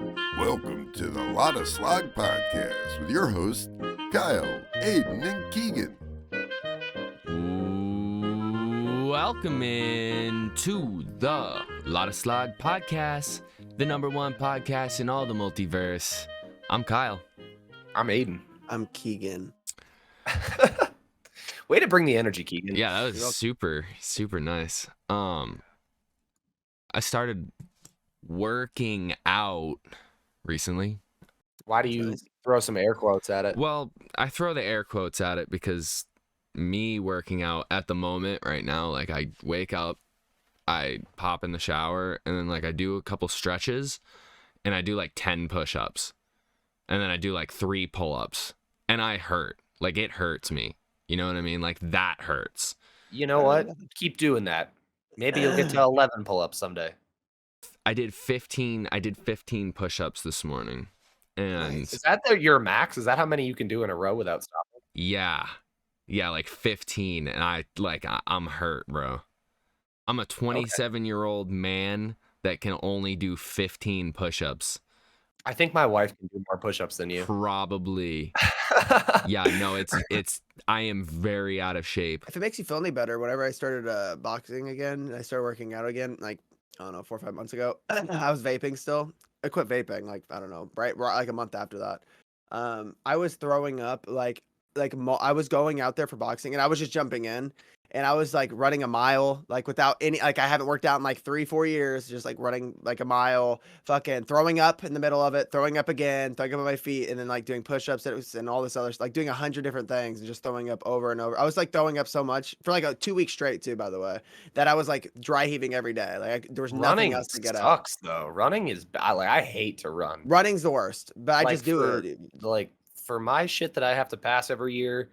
Welcome to the LottaSlog podcast with your hosts, Kyle, Aiden, and Keegan. Welcome in to the LottaSlog podcast, the #1 podcast in all the multiverse. I'm Kyle. I'm Aiden. I'm Keegan. Way to bring the energy, Keegan. Yeah, that was super nice. I started working out recently. Why do you throw some air quotes at it? Well, I throw the air quotes at it because me working out at the moment right now, like I wake up, I pop in the shower, and then like I do a couple stretches, and I do like 10 push-ups, and then I do like 3 pull-ups, and I hurt. Like it hurts me. You know what I mean? Like that hurts. You know what? Keep doing that. Maybe you'll get to 11 pull-ups someday. I did 15 push-ups this morning. And Nice. Is that your max? Is that how many you can do in a row without stopping? Yeah, like 15, and I'm hurt, bro. I'm a 27-year-old man that can only do 15 push-ups. I think my wife can do more push-ups than you. Probably. Yeah, no, it's I am very out of shape. If it makes you feel any better, whenever I started boxing again, I started working out again, like, I don't know, 4 or 5 months ago. I was vaping still. I quit vaping, like, I don't know, right like a month after that. I was throwing up, I was going out there for boxing, and I was just jumping in, and I was, like, running a mile, like, without any, like, I haven't worked out in, like, 3-4 years, just, like, running, like, a mile, fucking throwing up in the middle of it, throwing up again, throwing up on my feet, and then, like, doing push-ups and all this other, like, doing 100 different things and just throwing up over and over. I was, like, throwing up so much for, like, 2 weeks straight, too, by the way, that I was, like, dry heaving every day. Like, there was nothing else to get out. Running sucks, though. Running is bad. Like, I hate to run. Running's the worst, but I just do it. Like, for my shit that I have to pass every year,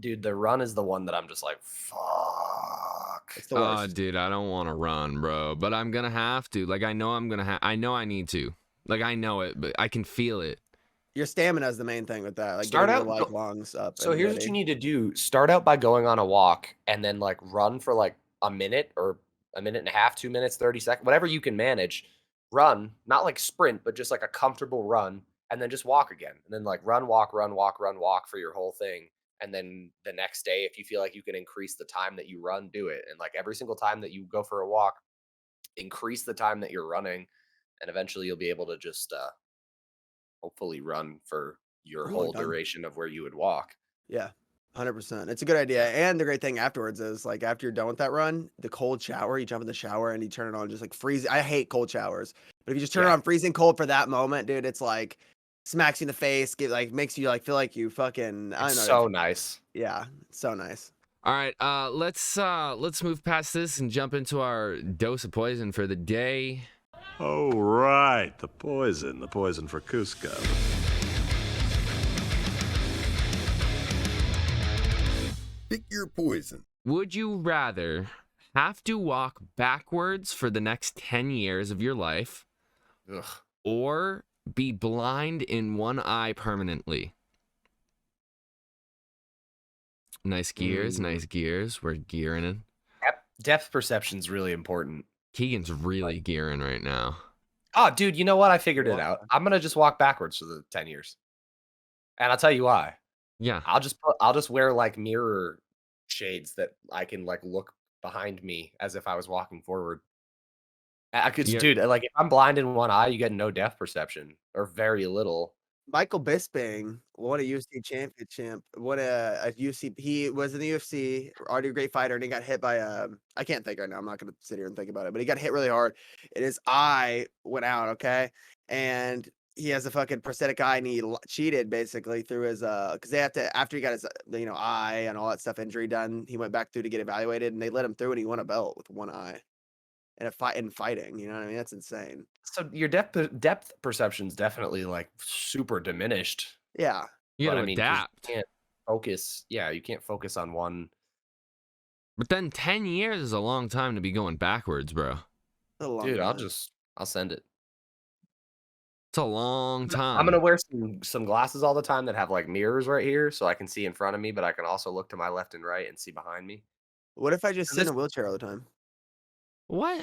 dude, the run is the one that I'm just like, fuck. It's the worst. Dude, I don't want to run, bro, but I'm gonna have to. Like, I know I need to. Like, I know it, but I can feel it. Your stamina is the main thing with that. Like, Start getting out your lungs up. So here's what you need to do. Start out by going on a walk and then like run for like a minute or a minute and a half, 2 minutes, 30 seconds, whatever you can manage. Run, not like sprint, but just like a comfortable run, and then just walk again. And then like run, walk for your whole thing. And then the next day, if you feel like you can increase the time that you run, do it. And like every single time that you go for a walk, increase the time that you're running, and eventually you'll be able to just hopefully run for your whole duration of where you would walk. Yeah, 100%. It's a good idea. And the great thing afterwards is, like, after you're done with that run, the cold shower, you jump in the shower and you turn it on, just like freezing. I hate cold showers, but if you just turn it on freezing cold for that moment, dude, it's like smacks you in the face, makes you like feel like you fucking, I don't know. So nice. Yeah, so nice. All right, let's move past this and jump into our dose of poison for the day. Oh, right, the poison for Cusco. Pick your poison. Would you rather have to walk backwards for the next 10 years of your life, or be blind in one eye permanently? Nice gears. We're gearing in. Depth perception is really important. Keegan's really gearing right now. Oh, dude, you know what? I figured it out. I'm gonna just walk backwards for the 10 years, and I'll tell you why. Yeah. I'll just wear like mirror shades that I can like look behind me as if I was walking forward. Dude, like if I'm blind in one eye, you get no depth perception or very little. Michael Bisping won a UFC championship. What a UFC. He was in the UFC, already a great fighter, and he got hit by I can't think right now. I'm not gonna sit here and think about it, but he got hit really hard, and his eye went out. Okay, and he has a fucking prosthetic eye, and he cheated basically through his because they have to, after he got his eye and all that stuff injury done, he went back through to get evaluated, and they let him through, and he won a belt with one eye. And fighting, you know what I mean? That's insane. So your depth perception's definitely like super diminished. Yeah. You gotta adapt. You can't focus. Yeah, you can't focus on one. But then 10 years is a long time to be going backwards, bro. Dude, I'll send it. It's a long time. I'm gonna wear some glasses all the time that have like mirrors right here, so I can see in front of me, but I can also look to my left and right and see behind me. What if I just sit in a wheelchair all the time? What?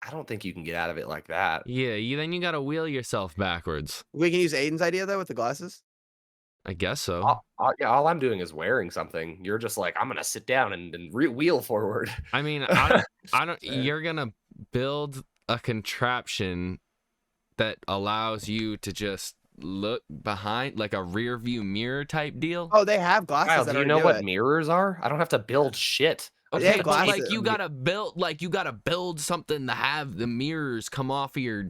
I don't think you can get out of it like that. Yeah, then you gotta wheel yourself backwards. We can use Aiden's idea though with the glasses. I guess so. Yeah, all I'm doing is wearing something. You're just like, I'm gonna sit down and wheel forward. I mean, I don't. You're gonna build a contraption that allows you to just look behind, like a rear view mirror type deal. Oh, they have glasses. Kyle, that do you already know what it. mirrors are? I don't have to build shit. They have Okay, but like glasses. you gotta build something to have the mirrors come off of your.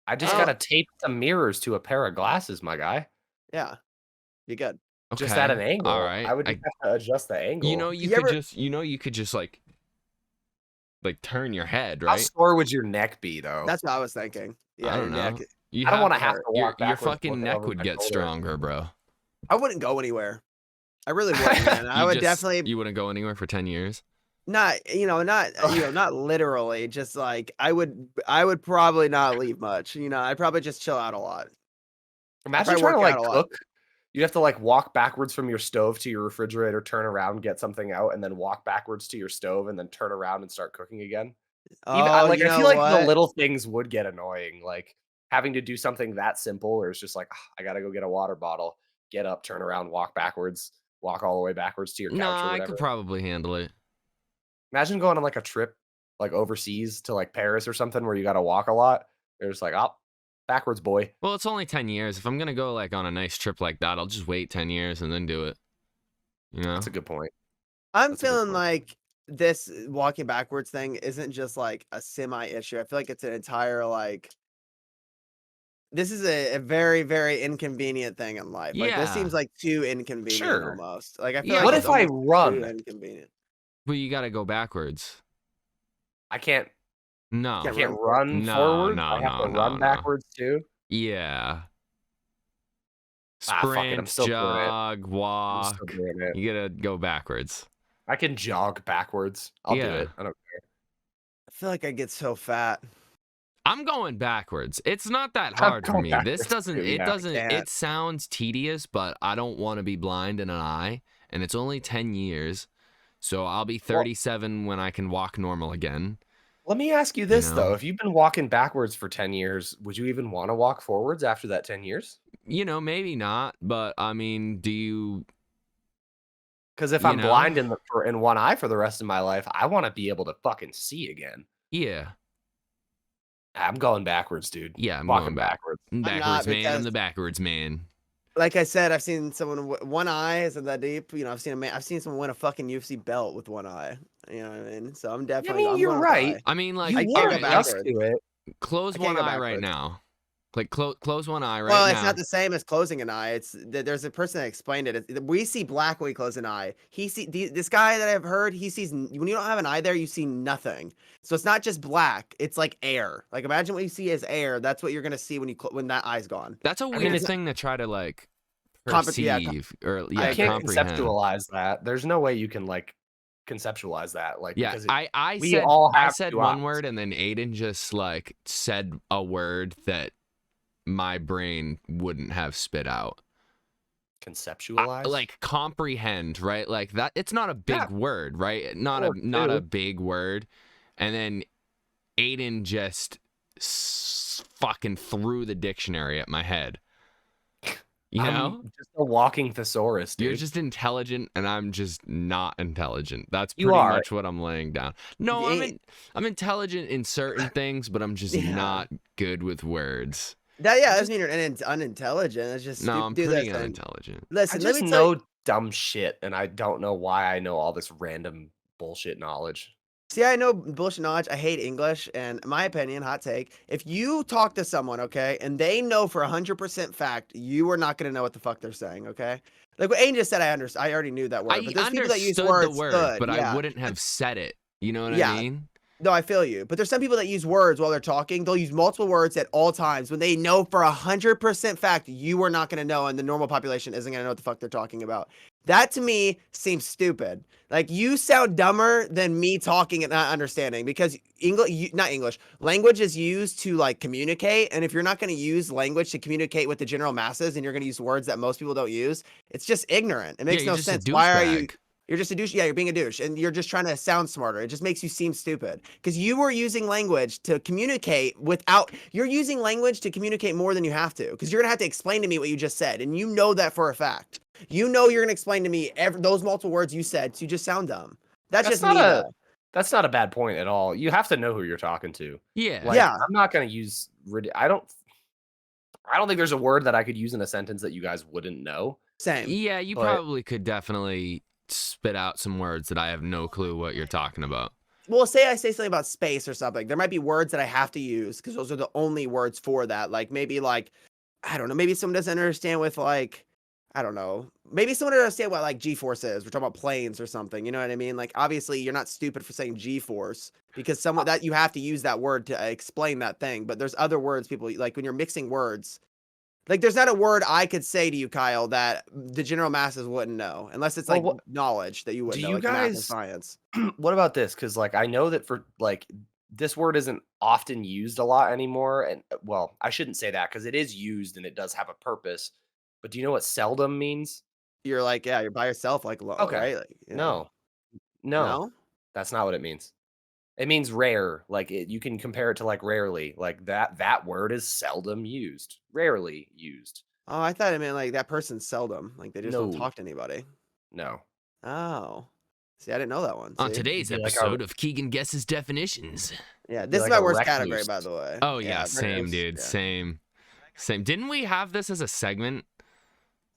I just gotta tape the mirrors to a pair of glasses, my guy. Yeah, be good. Okay. Just at an angle. All right. I would just have to adjust the angle. You could just like turn your head, How right? sore would your neck be, though? That's what I was thinking. Yeah, I don't your know. neck- You I don't want to have to your walk backwards fucking looking neck over would my get shoulder. stronger, bro. I wouldn't go anywhere. I really wouldn't, man. I You would just- definitely You wouldn't go anywhere for 10 years. not not literally, just like I would probably not leave much. I'd probably just chill out a lot. Imagine probably trying to work like out a lot. cook. You have to like walk backwards from your stove to your refrigerator, turn around, get something out, and then walk backwards to your stove, and then turn around and start cooking again. I You feel know like what? the little things would get annoying, like having to do something that simple, or it's just like I gotta go get a water bottle, get up, turn around, walk backwards, walk all the way backwards to your couch Nah, or I whatever. could probably handle it. Imagine going on like a trip, like overseas to like Paris or something, where you got to walk a lot. You're just like, oh, backwards, boy. Well, it's only 10 years. If I'm gonna go like on a nice trip like that, I'll just wait 10 years and then do it. You know? That's a good point. I'm That's a good feeling point. like this walking backwards thing isn't just like a semi issue. I feel like it's an entire like. This is a very, very inconvenient thing in life. Like this Yeah. seems like too inconvenient Sure. almost. Like I feel Yeah. like What it's if I almost too run? inconvenient. But you gotta go backwards. I can't No. I can't run No, forward. no, I have to no, run no. backwards too. Yeah. Ah, fuck it, I'm Sprint, still doing it. jog, I'm walk. still doing it. You gotta go backwards. I can jog backwards. I'll do Yeah. it. I don't care. I feel like I get so fat. I'm going backwards. It's not that I'm hard for going me. backwards This doesn't. too, It yeah. doesn't. can't. It sounds tedious, but I don't want to be blind in an eye, and it's only 10 years, so I'll be 37 when I can walk normal again. Let me ask you this know? though: if you've been walking backwards for 10 years, would you even want to walk forwards after that 10 years? Maybe not, but I mean, do you? Because if You I'm know? blind in one eye for the rest of my life, I want to be able to fucking see again. Yeah, I'm going backwards, dude. yeah. I'm Walking going back. backwards. Backwards, man. I'm because- the backwards man. Like I said, I've seen someone one eye isn't that deep. I've seen someone win a fucking UFC belt with one eye. You know what I mean? So I'm definitely. I'm you're going with the right. eye. I mean, like, You I would can't go adjust backwards. to it. close I can't one go eye right backwards. now. Like, close one eye right Well, now. it's not the same as closing an eye. There's a person that explained it. We see black when we close an eye. This guy that I've heard, he sees when you don't have an eye there, you see nothing. So it's not just black. It's like air. Like imagine what you see as air. That's what you're gonna see when that eye's gone. That's a mean, weird it's- thing to try to like Compre- yeah, perceive or I can't comprehend. conceptualize that. There's no way you can like conceptualize that. Like, Yeah, because I we all have said two one eyes. word and then Aiden just like said a word that my brain wouldn't have spit out. conceptualize. Like comprehend, right? Like that. It's not a big Yeah. word, right? Not Or a two. big word. And then Aiden just fucking threw the dictionary at my head. You know? I'm just a walking thesaurus, dude. You're just intelligent, and I'm just not intelligent. That's You pretty are. much what I'm laying down. No, I'm intelligent in certain things, but I'm just Yeah. not good with words. That doesn't mean you're unintelligent. It's just No, I'm do pretty that thing. unintelligent. I Listen, let just me tell you. know dumb shit, and I don't know why I know all this random bullshit knowledge. See, I know bullshit knowledge. I hate English, and in my opinion, hot take. If you talk to someone, okay, and they know for 100% fact, you are not gonna know what the fuck they're saying, okay? Like what Aiden just said, I already knew that word. I But there's people that use understood words, the word, good, but yeah. I wouldn't have said it. You know what Yeah. I mean? No, I feel you. But there's some people that use words while they're talking. They'll use multiple words at all times when they know for 100% fact you are not going to know, and the normal population isn't going to know what the fuck they're talking about. That to me seems stupid. Like you sound dumber than me talking and not understanding because language is used to like communicate. And if you're not going to use language to communicate with the general masses and you're going to use words that most people don't use, it's just ignorant. It makes you're no just a sense. Why are you? douchebag. You're just a douche. Yeah, you're being a douche, and you're just trying to sound smarter. It just makes you seem stupid because you were using language to communicate without. You're using language to communicate more than you have to because you're gonna have to explain to me what you just said, and you know that for a fact. You know you're gonna explain to me those multiple words you said, so you just sound dumb. That's just not me, though. That's not a bad point at all. You have to know who you're talking to. Yeah. Like, Yeah. I'm not gonna use. I don't think there's a word that I could use in a sentence that you guys wouldn't know. Same. Yeah, you But- probably could definitely spit out some words that I have no clue what you're talking about. Well, say I say something about space or something. There might be words that I have to use because those are the only words for that. Like maybe I don't know. Maybe someone doesn't understand with I don't know. Maybe someone doesn't understand what like G-force is. We're talking about planes or something. You know what I mean? Like obviously you're not stupid for saying G-force because someone that you have to use that word to explain that thing. But there's other words people like when you're mixing words. Like there's not a word I could say to you, Kyle, that the general masses wouldn't know unless it's Well, like knowledge that you wouldn't do know, you like math and guys- science. What about this? Because like I know that for like this word isn't often used a lot anymore, and well, I shouldn't say that because it is used and it does have a purpose. But do you know what seldom means? You're like, yeah, you're by yourself, like, Okay. right? Like, yeah. No, No? that's not what it means. It means rare. Like you can compare it to like rarely. Like that word is seldom used, rarely used. Oh, I thought it meant like that person's seldom. Like they just don't No. talk to anybody. No. Oh. See, I didn't know that one. On See? today's Be like episode of Keegan Guesses Definitions. Yeah, this is like my a worst recluse. category, by the way. Oh, yeah, recluse, same, dude. yeah. Same. Didn't we have this as a segment?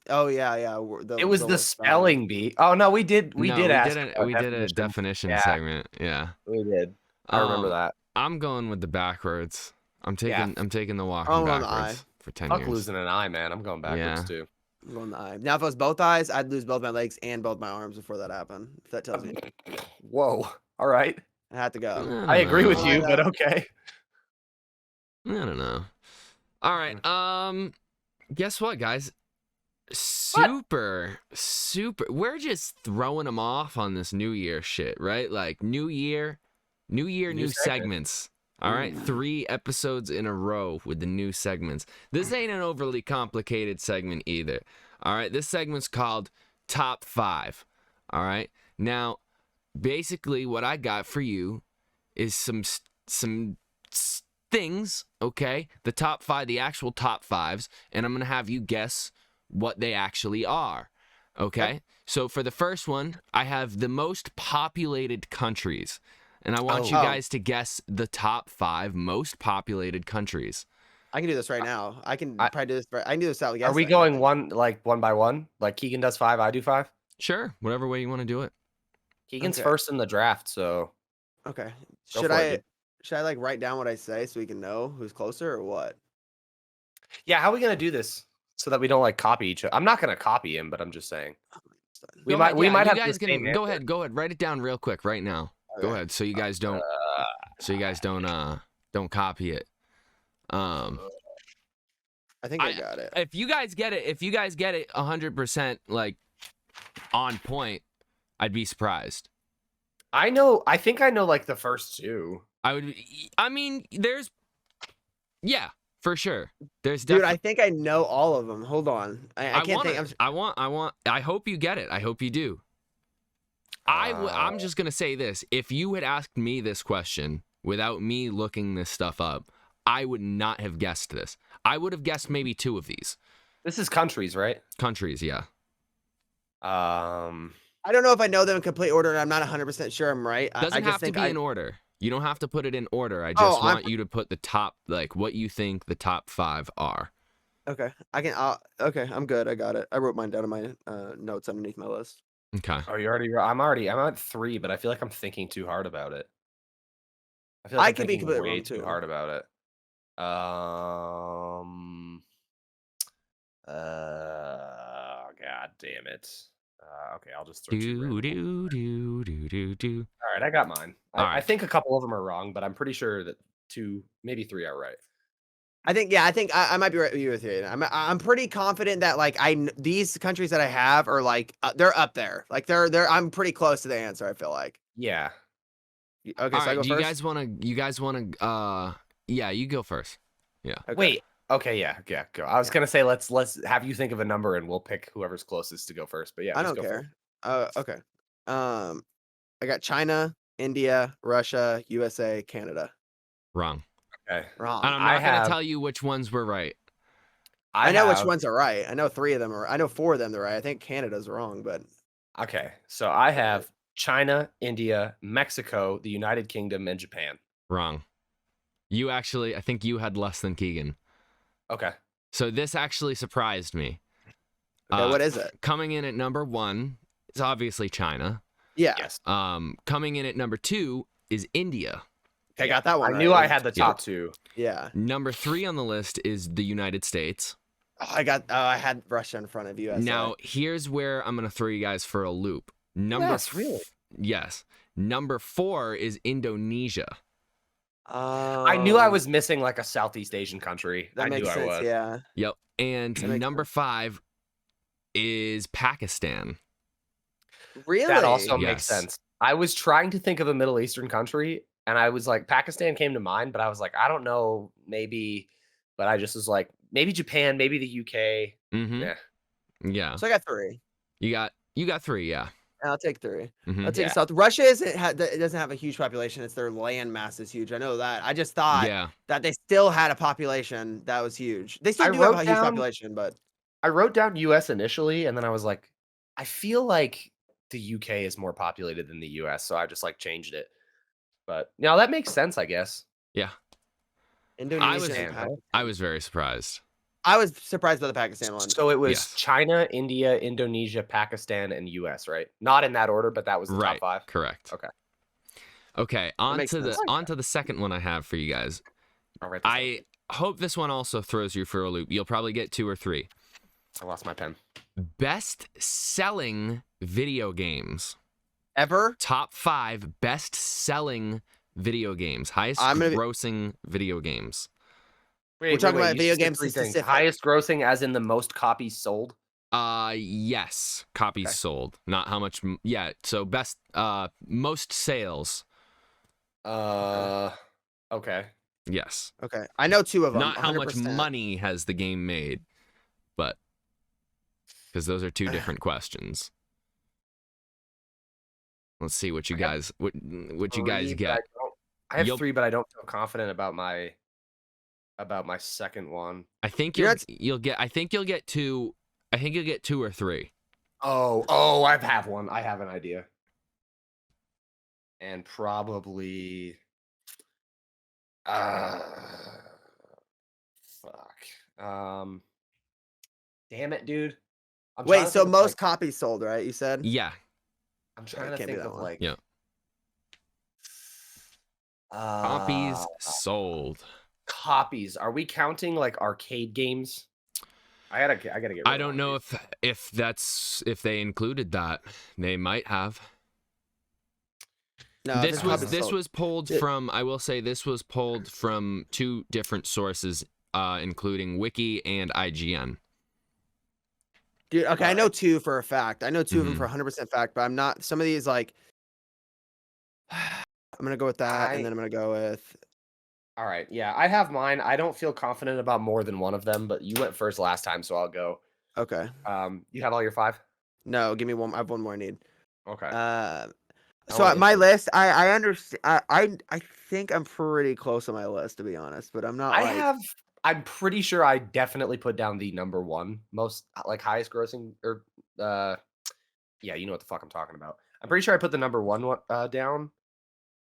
Oh, yeah. It was the worst spelling bee. Oh no, we did. We No, did ask. did about we did a definitions. definition Yeah. segment. Yeah. We did. I remember Um, that. I'm going with the backwards. I'm taking the walking I'm on the backwards for 10 Fuck years. losing an eye, man. I'm going backwards Yeah. too. I'm going the eye. Now, if it was both eyes, I'd lose both my legs and both my arms before that happened. If that tells you, Whoa. All right. I had to go. I agree with know. you, I but know. okay. I don't know. All right. Guess what, guys? Super. We're just throwing them off on this New Year shit, right? Like New Year, new segment. segments. All right, 3 episodes in a row with the new segments. This ain't an overly complicated segment either. All right, this segment's called Top 5. All right, now basically what I got for you is some things. Okay, the top 5, the actual top 5s, and I'm gonna have you guess what they actually are. Okay, so for the first one, I have the most populated countries. And I want you guys to guess the top 5 most populated countries. I can do this right now. I can probably do this. I can do this out. Are we going one by one? Like Keegan does 5, I do 5. Sure, whatever way you want to do it. Keegan's Okay. first in the draft, so Okay. Go Should for it, I? dude. Should I like write down what I say so we can know who's closer or what? yeah. How are we gonna do this so that we don't like copy each other? I'm not gonna copy him, but I'm just saying we Go might ahead, we yeah, might you have guys the same go answer. ahead, write it down real quick right now. Go Okay. ahead, so you guys don't copy it. I think I got it. If you guys get it 100% like on point, I'd be surprised. I think I know like the first 2. There's yeah, for sure. There's Dude, definitely I think I know all of them. Hold on. I can't think. I hope you get it. I hope you do. I'm just going to say this. If you had asked me this question without me looking this stuff up, I would not have guessed this. I would have guessed maybe 2 of these. This is countries, right? Countries, yeah. I don't know if I know them in complete order, and I'm not 100% sure I'm right. I Doesn't just have to think be I, in order. You don't have to put it in order. I Oh, just I'm- want you to put the top, like what you think the top 5 are. Okay, I can. Okay, I'm good. I got it. I wrote mine down in my notes underneath my list. Okay. Oh, you're already. I'm at 3, but I feel like I'm thinking too hard about it. I feel I like I'm could be thinking completely way wrong, too too. hard about it. God damn it. Okay, I'll just throw 2 random ones. Do. All right, I got mine. All I right. think a couple of them are wrong, but I'm pretty sure that 2, maybe 3 are right. I think I might be right with you. I'm pretty confident that like these countries that I have are like they're up there. Like they're I'm pretty close to the answer. I feel like. Yeah. Okay, All so I right, go do you first. guys want to yeah, you go first. Yeah. Okay. Wait. Okay. Yeah. Go. I was gonna say let's have you think of a number and we'll pick whoever's closest to go first. But yeah, I just don't go first. care. Okay. I got China, India, Russia, USA, Canada. Wrong. Okay. Wrong. And I'm not going to tell you which ones were right. I know which ones are right. I know 3 of them are. I know 4 of them are right. I think Canada's wrong, but Okay. So I have China, India, Mexico, the United Kingdom, and Japan. Wrong. You actually, I think you had less than Keegan. Okay. So this actually surprised me. okay, what is it? Coming in at number 1 is obviously China. Yeah. Yes. Coming in at number 2 is India. I got that one. I knew I had the top 2. Yeah. Number 3 on the list is the United States. Oh, I had Russia in front of you. Now, here's where I'm going to throw you guys for a loop. Really? Yes. Number 4 is Indonesia. I knew I was missing like a Southeast Asian country. That makes sense. I was. Yeah. Yep. And number 5 is Pakistan. Really? That also makes Yes. sense. I was trying to think of a Middle Eastern country, and I was like, Pakistan came to mind, but I was like, I don't know, maybe. But I just was like, maybe Japan, maybe the UK. Mm-hmm. Yeah. Yeah. So I got 3. You got 3, yeah. I'll take 3. Mhm. I'll take South. Russia it doesn't have a huge population. It's their land mass is huge. I know that. I just thought that they still had a population that was huge. They still do have a huge population, but I wrote down US initially, and then I was like, I feel like the UK is more populated than the US, so I just like changed it. But no, that makes sense, I guess. Yeah. Indonesia. I was very surprised. I was surprised by the Pakistan one. So it was China, India, Indonesia, Pakistan, and US, right? Not in that order, but that was the top 5. Correct. Okay. Okay, on to the second one I have for you guys. All right. I hope this one also throws you for a loop. You'll probably get 2 or 3. I lost my pen. Best selling video games. Ever? Top 5 best selling video games. Highest grossing video games. Wait, we're talking about video games specific. Highest grossing as in the most copies sold? Yes. Copies sold. Not how much. Yeah. So best, most sales. Okay. Yes. Okay. I know 2 of them. Not 100%. how much money has the game made, but because those are 2 different questions. Let's see what you guys what you guys get. I have 3, but I don't feel confident about my second one. I think you'll get 2. I think you'll get 2 or 3. Oh, I have one. I have an idea. And probably fuck. Damn it, dude. Wait, so most copies sold, right? You said? Yeah. I'm trying to think of like copies sold. Copies. Are we counting like arcade games? I gotta get. I don't know if they included that. They might have. No, this was pulled from. I will say this was pulled from 2 different sources, including Wiki and IGN. Dude, okay, I know 2 for a fact. I know 2 of them for 100% fact, but I'm not. Some of these like, I'm gonna go with that, and then I'm gonna go with. All right, yeah, I have mine. I don't feel confident about more than one of them, but you went first last time, so I'll go. Okay. You have all your 5? No, give me one. I have one more I need. Okay. So at my list, I understand. I think I'm pretty close on my list, to be honest, but I'm not. I'm pretty sure I definitely put down the number 1 most like highest grossing or yeah, you know what the fuck I'm talking about. I'm pretty sure I put the number 1 down.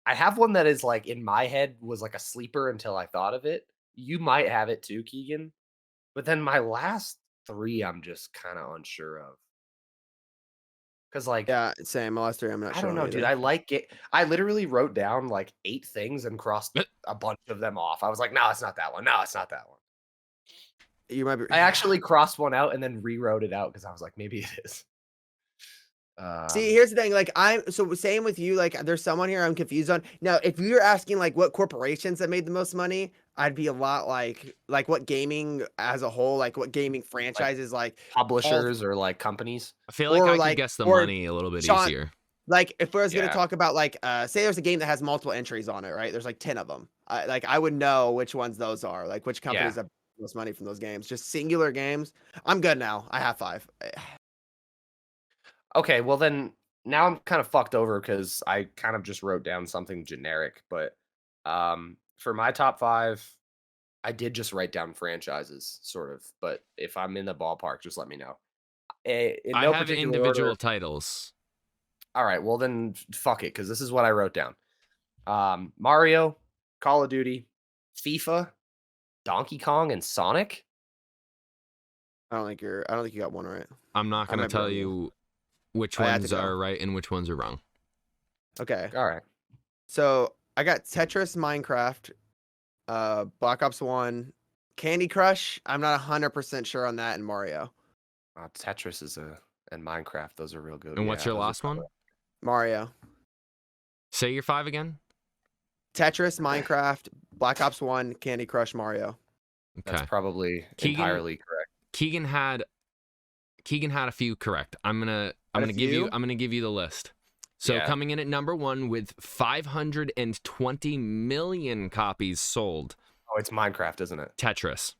I have one that is like in my head was like a sleeper until I thought of it. You might have it too, Keegan. But then my last 3 I'm just kind of unsure of. Cause like same. My last 3 I'm not sure. I don't know, dude. I like it. I literally wrote down like 8 things and crossed a bunch of them off. I was like, no, it's not that one. No, it's not that one. You might be. I actually crossed one out and then rewrote it out because I was like, maybe it is. See, here's the thing. Like, so same with you. Like, there's someone here I'm confused on. Now, if you're asking like what corporations that made the most money, I'd be a lot like what gaming as a whole, like what gaming franchises, like publishers or like companies. I feel like I could guess the money a little bit easier. Like, if I was going to talk about like, say there's a game that has multiple entries on it, right? There's like 10 of them. I would know which ones those are, like which companies have most money from those games. Just singular games. I'm good now. I have 5. Okay, well then now I'm kind of fucked over because I kind of just wrote down something generic. But for my top 5, I did just write down franchises, sort of. But if I'm in the ballpark, just let me know. In I no have particular individual order. titles. All right, well then fuck it, because this is what I wrote down. Mario, Call of Duty, FIFA, Donkey Kong, and Sonic. I don't think you got one right. I'm not I going to might be tell wrong. you which I had to ones go. are right and which ones are wrong. Okay. All right. So I got Tetris, Minecraft, Black Ops 1, Candy Crush. I'm not 100% sure on that, and Mario. Tetris and Minecraft. Those are real good. And what's Yeah, your those are last one? probably- Mario. Say your 5 again. Tetris, Minecraft, Black Ops 1, Candy Crush, Mario. Okay. That's probably Keegan- entirely correct. Keegan had a few correct. I'm gonna give you the list. So Yeah. coming in at number 1 with 520 million copies sold, Oh, it's Minecraft, isn't it? Tetris.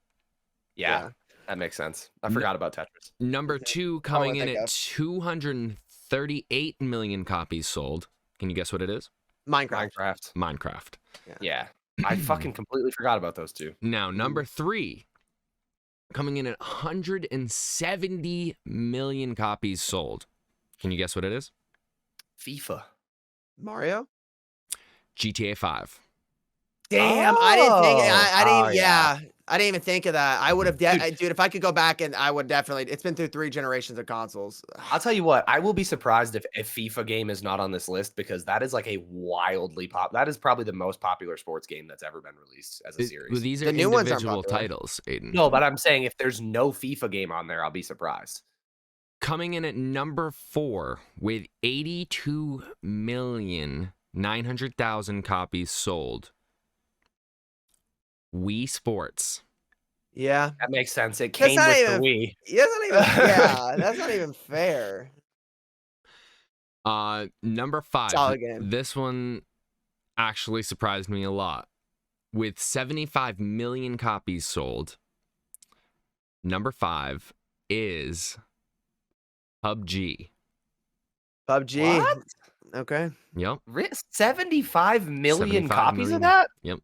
Yeah, that makes sense. I No- forgot about Tetris. Number 2 coming in think at of. 238 million copies sold. Can you guess what it is? Minecraft. Minecraft. Yeah. I fucking completely forgot about those two. Now, number 3 coming in at 170 million copies sold. Can you guess what it is? FIFA. Mario? GTA 5. Damn, I didn't think. I didn't. Oh, yeah. I didn't even think of that. I would have, Dude. dude. If I could go back, and I would definitely. It's been through 3 generations of consoles. I'll tell you what, I will be surprised if a FIFA game is not on this list because that is like a wildly that is probably the most popular sports game that's ever been released as a series. Well, these are The new ones aren't individual popular. titles, Aiden. No, but I'm saying if there's no FIFA game on there, I'll be surprised. Coming in at number 4 with 82,900,000 copies sold. Wii Sports. Yeah, That makes sense. It That's came not with even- the Wii. that's not even. Yeah, that's not even fair. Number 5. Solid game. This one actually surprised me a lot. With 75 million copies sold. Number 5 is PUBG. PUBG. What? Okay. Yep. 75 million 75 copies million. of that? Yep.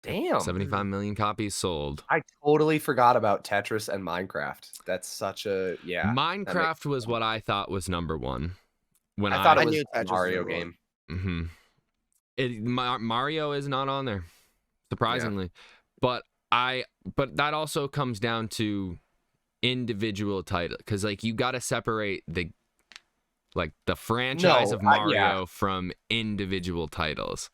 Damn. 75 million copies sold. I totally forgot about Tetris and Minecraft. That's such a Minecraft was what I thought was number 1. When I thought I it was knew a Tetris was Mario number one. game. Mario is not on there, surprisingly. But that also comes down to individual title, because like you got to separate the franchise No, of Mario yeah. from individual titles.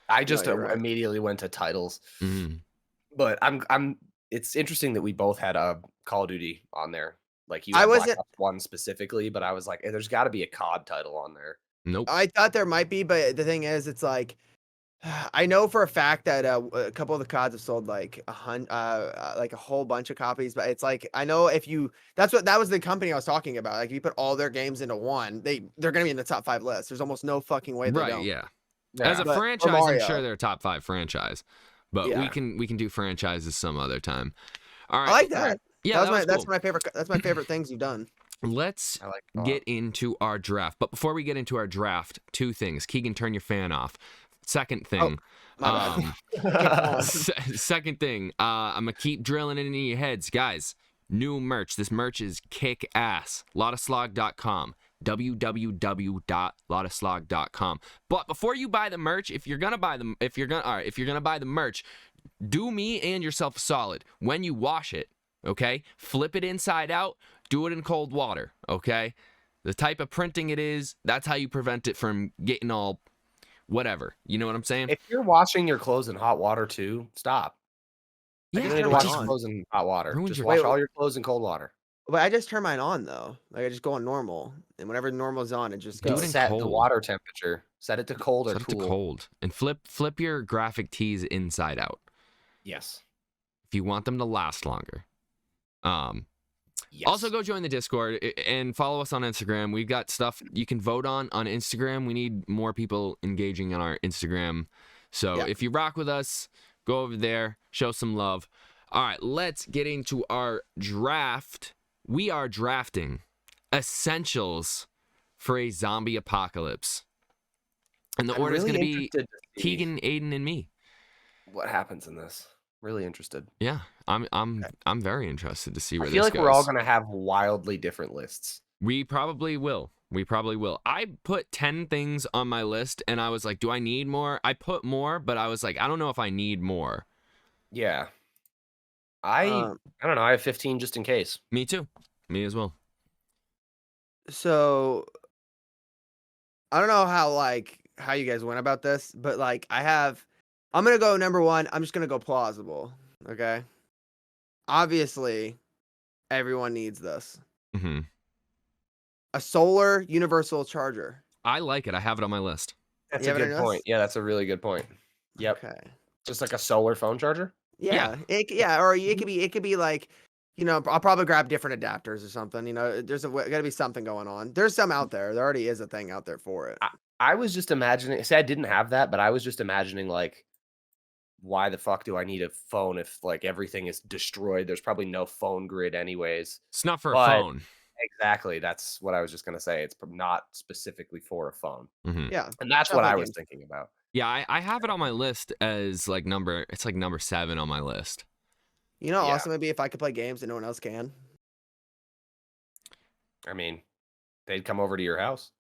I just you're right. immediately went to titles. Mhm. But it's interesting that we both had a Call of Duty on there. Like you I had Black wasn't- Ops 1 specifically, but I was like, there's got to be a COD title on there. Nope. I thought there might be, but the thing is, it's like I know for a fact that a couple of the CODs have sold like a whole bunch of copies. But it's like I know if you that was the company I was talking about. Like if you put all their games into one, they're gonna be in the top 5 list. There's almost no fucking way they Right, don't. yeah. As a But for franchise, I'm Mario- sure they're a top 5 franchise. But Yeah. we can do franchises some other time. All right. I like that. Yeah, that's that was my favorite. That's my favorite things you've done. Let's I like it a lot. get into our draft. But before we get into our draft, 2 things. Keegan, turn your fan off. Second thing. My bad. Second thing. I'm going to keep drilling it into your heads. Guys, new merch. This merch is kick ass. LottaSlog.com. www.lottaslog.com. But before you buy the merch, if you're gonna buy the merch, do me and yourself a solid. When you wash it, okay, flip it inside out. Do it in cold water, okay. The type of printing it is, that's how you prevent it from getting all whatever. You know what I'm saying? If you're washing your clothes in hot water too, stop. You Yeah, don't need to turn wash mine your on. clothes in hot water. Ruins Just your- wash Wait, all your clothes in cold water. But I just turn mine on though. Like I just go on normal, and whenever normal's on, it just Do goes. it in Set the cold. water temperature. Set it to cold or Set it to cool. cold and flip your graphic tees inside out Yes. if you want them to last longer. Yes. Also, go join the Discord and follow us on Instagram. We've got stuff you can vote on Instagram. We need more people engaging on our Instagram. So Yeah. if you rock with us, go over there, show some love. All right, let's get into our draft. We are drafting essentials for a zombie apocalypse. And the I'm order is really going to be interested to see Keegan, Aiden, and me. what happens in this. Really interested. Yeah, I'm very interested to see where I feel this like goes. we're all gonna have wildly different lists. We probably will. I put 10 things on my list, and I was like, do I need more? I put more, but I was like, I don't know if I need more. Yeah. I don't know. I have 15 just in case. Me too. Me as well. So I don't know how you guys went about this, but I'm gonna go number one. I'm just gonna go plausible. Okay. Obviously, everyone needs this. Mm-hmm. A solar universal charger. I like it. I have it on my list. That's You a have it good on yours? point. Yeah, that's a really good point. Yep. Okay. Just like a solar phone charger. Yeah. Or it could be like, I'll probably grab different adapters or something. There's gotta be something going on. There's some out there. There already is a thing out there for it. I was just imagining. See, I didn't have that, but I was just imagining like, why the fuck do I need a phone if like everything is destroyed? There's probably no phone grid anyways. It's not for a But- phone. Exactly. That's what I was just gonna say. It's not specifically for a phone, Mm-hmm. Yeah. and that's Sounds what like I was games. thinking about. Yeah, I have it on my list as like number 7 on my list. You know, Yeah. awesome it'd be if I could play games and no one else can. I mean, they'd come over to your house.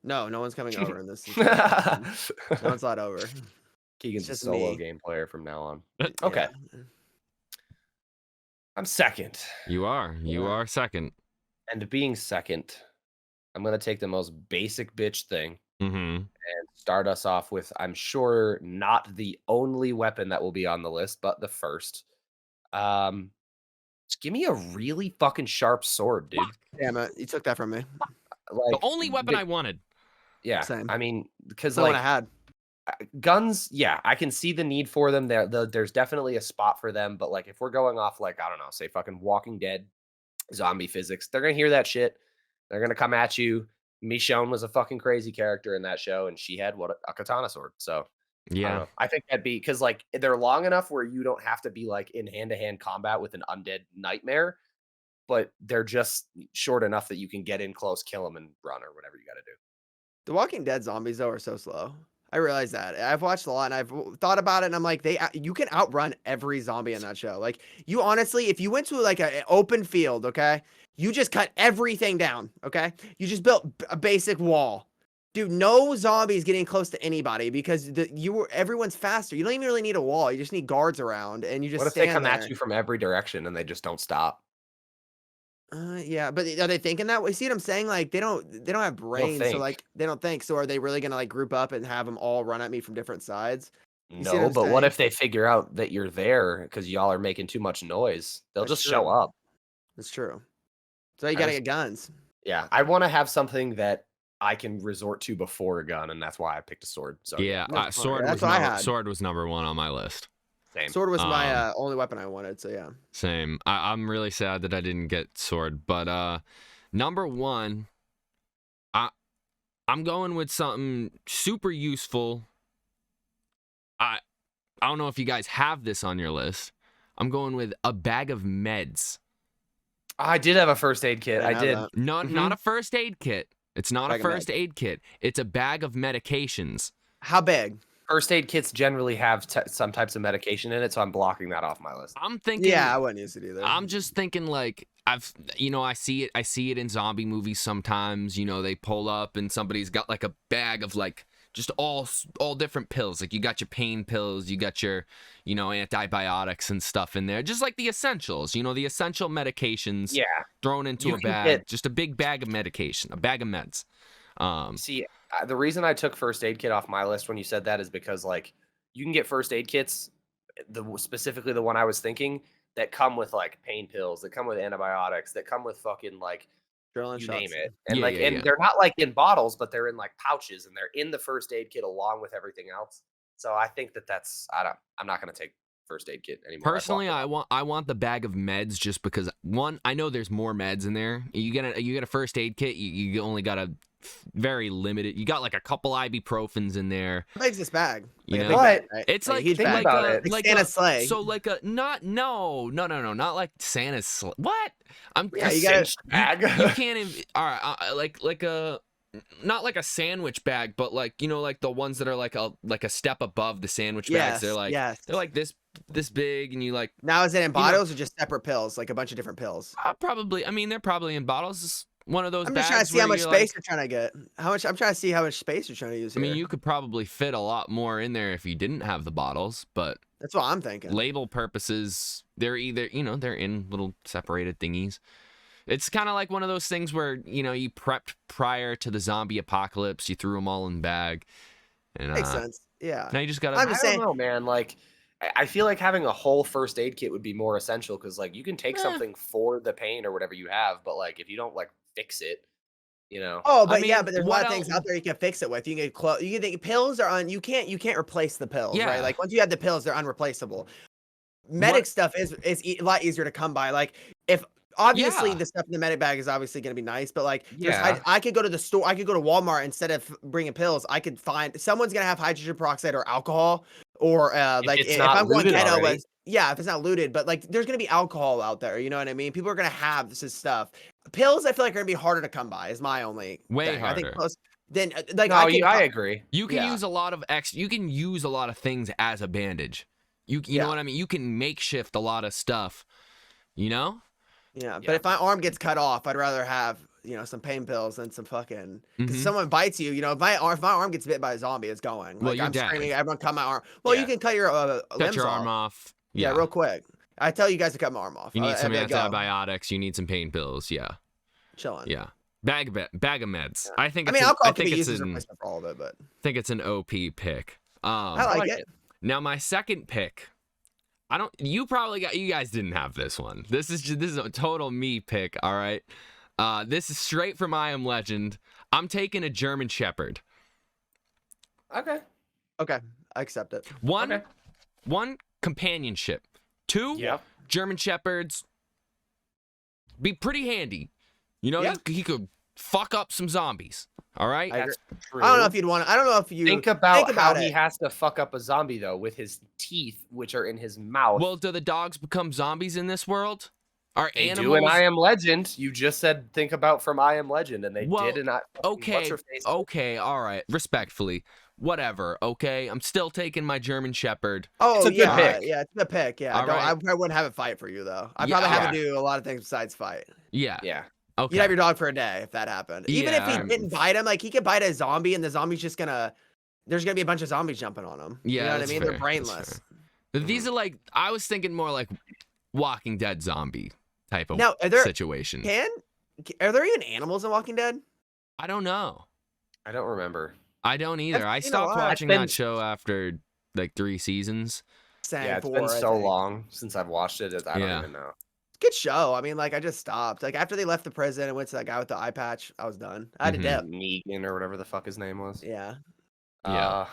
No one's coming over in this. Keegan's No one's not over. a just solo me. game player from now on. Okay. Yeah. I'm second. You are second. And being second, I'm going to take the most basic bitch thing Mm-hmm. and start us off with, I'm sure, not the only weapon that will be on the list, but the first. Just give me a really fucking sharp sword, dude. Damn it, you took that from me. Like The only weapon I wanted. Yeah. Same. I mean, because That's the one like I had. guns, yeah, I can see the need for them. There's definitely a spot for them, but like if we're going off like, I don't know, say fucking Walking Dead zombie physics, they're gonna hear that shit. They're gonna come at you. Michonne was a fucking crazy character in that show, and she had a katana sword. So I don't Yeah. know. I think that'd be because like they're long enough where you don't have to be like in hand-to-hand combat with an undead nightmare, but they're just short enough that you can get in close, kill them, and run or whatever you got to do. The Walking Dead zombies though are so slow. I realize that. I've watched a lot and I've thought about it and I'm like, you can outrun every zombie in that show. Like you honestly, if you went to like an open field, okay, you just cut everything down, okay? You just built a basic wall. Dude, no zombies getting close to anybody because everyone's faster. You don't even really need a wall. You just need guards around and you just What if stand they come there. at you from every direction and they just don't stop? Yeah, but are they thinking that way? See what I'm saying? Like they don't have brains, so think. like they don't think. So are they really gonna like group up and have them all run at me from different sides? You see what No, I'm but what saying? if they figure out that you're there because y'all are making too much noise? They'll That's just show true. up. That's true. So you I gotta was- get guns. Yeah, I want to have something that I can resort to before a gun, and that's why I picked a sword. So Yeah. That's fine. Sword That's was what I had. sword was number 1 on my list. same. Sword was my Um, only weapon I wanted. So yeah. Same. I'm really sad that I didn't get sword, but number 1, I'm going with something super useful. I don't know if you guys have this on your list. I'm going with a bag of meds. I did have a first aid kit. I have did. that. Not a first aid kit. It's not Bag a of first aid kit. It's a bag of medications. How big? First aid kits generally have some types of medication in it, so I'm blocking that off my list. I'm thinking. Yeah, I wouldn't use it either. I'm just thinking like I see it in zombie movies sometimes. They pull up and somebody's got like a bag of like just all different pills. Like you got your pain pills, you got your antibiotics and stuff in there. Just like the essentials, the essential medications. Yeah. Thrown into You a can bag, get- just a big bag of medication, a bag of meds. See, the reason I took first aid kit off my list when you said that is because like you can get first aid kits, specifically the one I was thinking, that come with like pain pills, that come with antibiotics, that come with fucking like Adrenaline you shots. name it, and Yeah, like yeah, and yeah. they're not like in bottles, but they're in like pouches, and they're in the first aid kit along with everything else. So I think that's I'm not gonna take first aid kit anymore. I've Personally, walked I want the bag of meds just because one, I know there's more meds in there. You get a first aid kit, you only got a very limited. You got like a couple ibuprofens in there. How big's this bag? You Like a know? big bag, right? It's a like huge think bag. about it. Like Santa's sleigh. So like a not like Santa's what? I'm Yeah, a you gotta- cinched bag. you can't all right like a not like a sandwich bag, but like, you know, like the ones that are like a step above the sandwich bags. Yes. They're like this big, and you like. Now is it in You know- bottles or just separate pills, like a bunch of different pills? Probably. I mean, they're probably in bottles. It's one of those I'm bags just trying to see how where much you're space like, you're trying to get. I'm trying to see how much space you're trying to use I here. mean, you could probably fit a lot more in there if you didn't have the bottles, but That's what I'm thinking. label purposes, they're either, you know, they're in little separated thingies. It's kind of like one of those things where, you know, you prepped prior to the zombie apocalypse, you threw them all in the bag, and Makes sense. Yeah. now you just gotta. I'm just I saying. don't know, man. Like, I feel like having a whole first aid kit would be more essential because, like, you can take something for the pain or whatever you have, but like, if you don't like fix it, you know. Oh, I but yeah, mean, but there's a what lot of things else- out there you can fix it with. You can get you can think pills are on. You can't replace the pills, right? Yeah. Like once you have the pills, they're unreplaceable. Medic stuff is a lot easier to come by. Like if obviously Yeah. the stuff in the medic bag is obviously going to be nice, but like Yeah. I could go to the store, I could go to Walmart instead of bringing pills. I could find someone's going to have hydrogen peroxide or alcohol or like it's if not I'm going looted ghetto already. with if it's not looted, but like there's going to be alcohol out there. You know what I mean? People are going to have this stuff. Pills, I feel like are going to be harder to come by. Is my only Way thing. I think harder. pills. Then like No, I agree. You can Yeah. use a lot of you can use a lot of things as a bandage. You know what I mean? You can makeshift a lot of stuff. You know? Yeah, but Yeah. if my arm gets cut off, I'd rather have some pain pills than some fucking. Because Mhm. someone bites you, if my arm gets bit by a zombie, it's going. Well, Like you're I'm dead. screaming, everyone cut my arm. Well, you Yeah. can cut your Cut limbs your off. arm off. Yeah, real quick. I tell you guys to cut my arm off. You need some I'd be like, "Go." antibiotics. You need some pain pills. Yeah, Chilling. yeah. Bag of meds. Yeah. I think. I mean, it's alcohol I can think be it's used as a an. replacement for all of it, but think it's an OP pick. I like it. Now my second pick. You guys didn't have this one. This is a total me pick. All right. This is straight from I Am Legend. I'm taking a German Shepherd. Okay. Okay, I accept it. One companionship. Two Yeah. German Shepherds be pretty handy. You know, Yeah. he could fuck up some zombies. All right. I agree. That's true. I don't know if you'd want. I don't know if you Think about how he it. has to fuck up a zombie though with his teeth, which are in his mouth. Well, do the dogs become zombies in this world? Are they animals? do in I Am Legend. You just said think about from I Am Legend, and they Well, did. And I Okay, okay, all right. Respectfully, whatever. Okay, I'm still taking my German Shepherd. Oh It's a good yeah, pick. yeah, it's a good pick. Yeah, All I right. probably wouldn't have it fight for you though. I Yeah, probably have yeah. to do a lot of things besides fight. Yeah. Yeah. Okay. You'd have your dog for a day if that happened. Even if Yeah, he didn't bite him, like he could bite a zombie and the zombie's just gonna. There's gonna be a bunch of zombies jumping on him. Yeah, you know what I that's mean? fair, They're that's brainless. But these are like I was thinking more like Walking Dead zombie type of Now, are there situation. are there even animals in Walking Dead? I don't know. I don't remember. I don't either. I seen a stopped lot. watching It's been- that show after like 3 seasons. Same Yeah, it's four, been I so think. long since I've watched it. I don't Yeah. even know. Good show. I mean, like I just stopped. Like after they left the prison and went to that guy with the eye patch, I was done. I had Mhm. to dip. Negan or whatever the fuck his name was. Yeah. Yeah.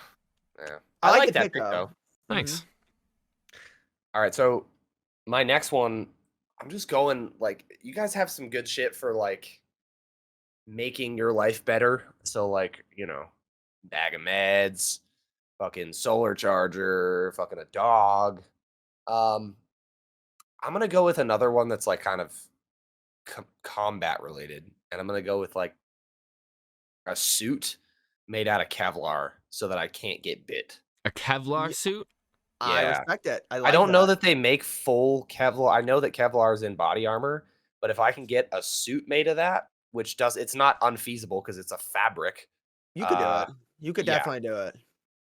I like the that pick, pick though. though. Thanks. All right, so my next one, I'm just going like you guys have some good shit for like making your life better. So like, bag of meds, fucking solar charger, fucking a dog. I'm gonna go with another one that's like kind of combat related, and I'm gonna go with like a suit made out of Kevlar so that I can't get bit. A Kevlar suit? I Yeah. respect it. I I don't know that they make full Kevlar. I know that Kevlar is in body armor, but if I can get a suit made of that, it's not unfeasible because it's a fabric. you could do uh, it. You could yeah. definitely do it.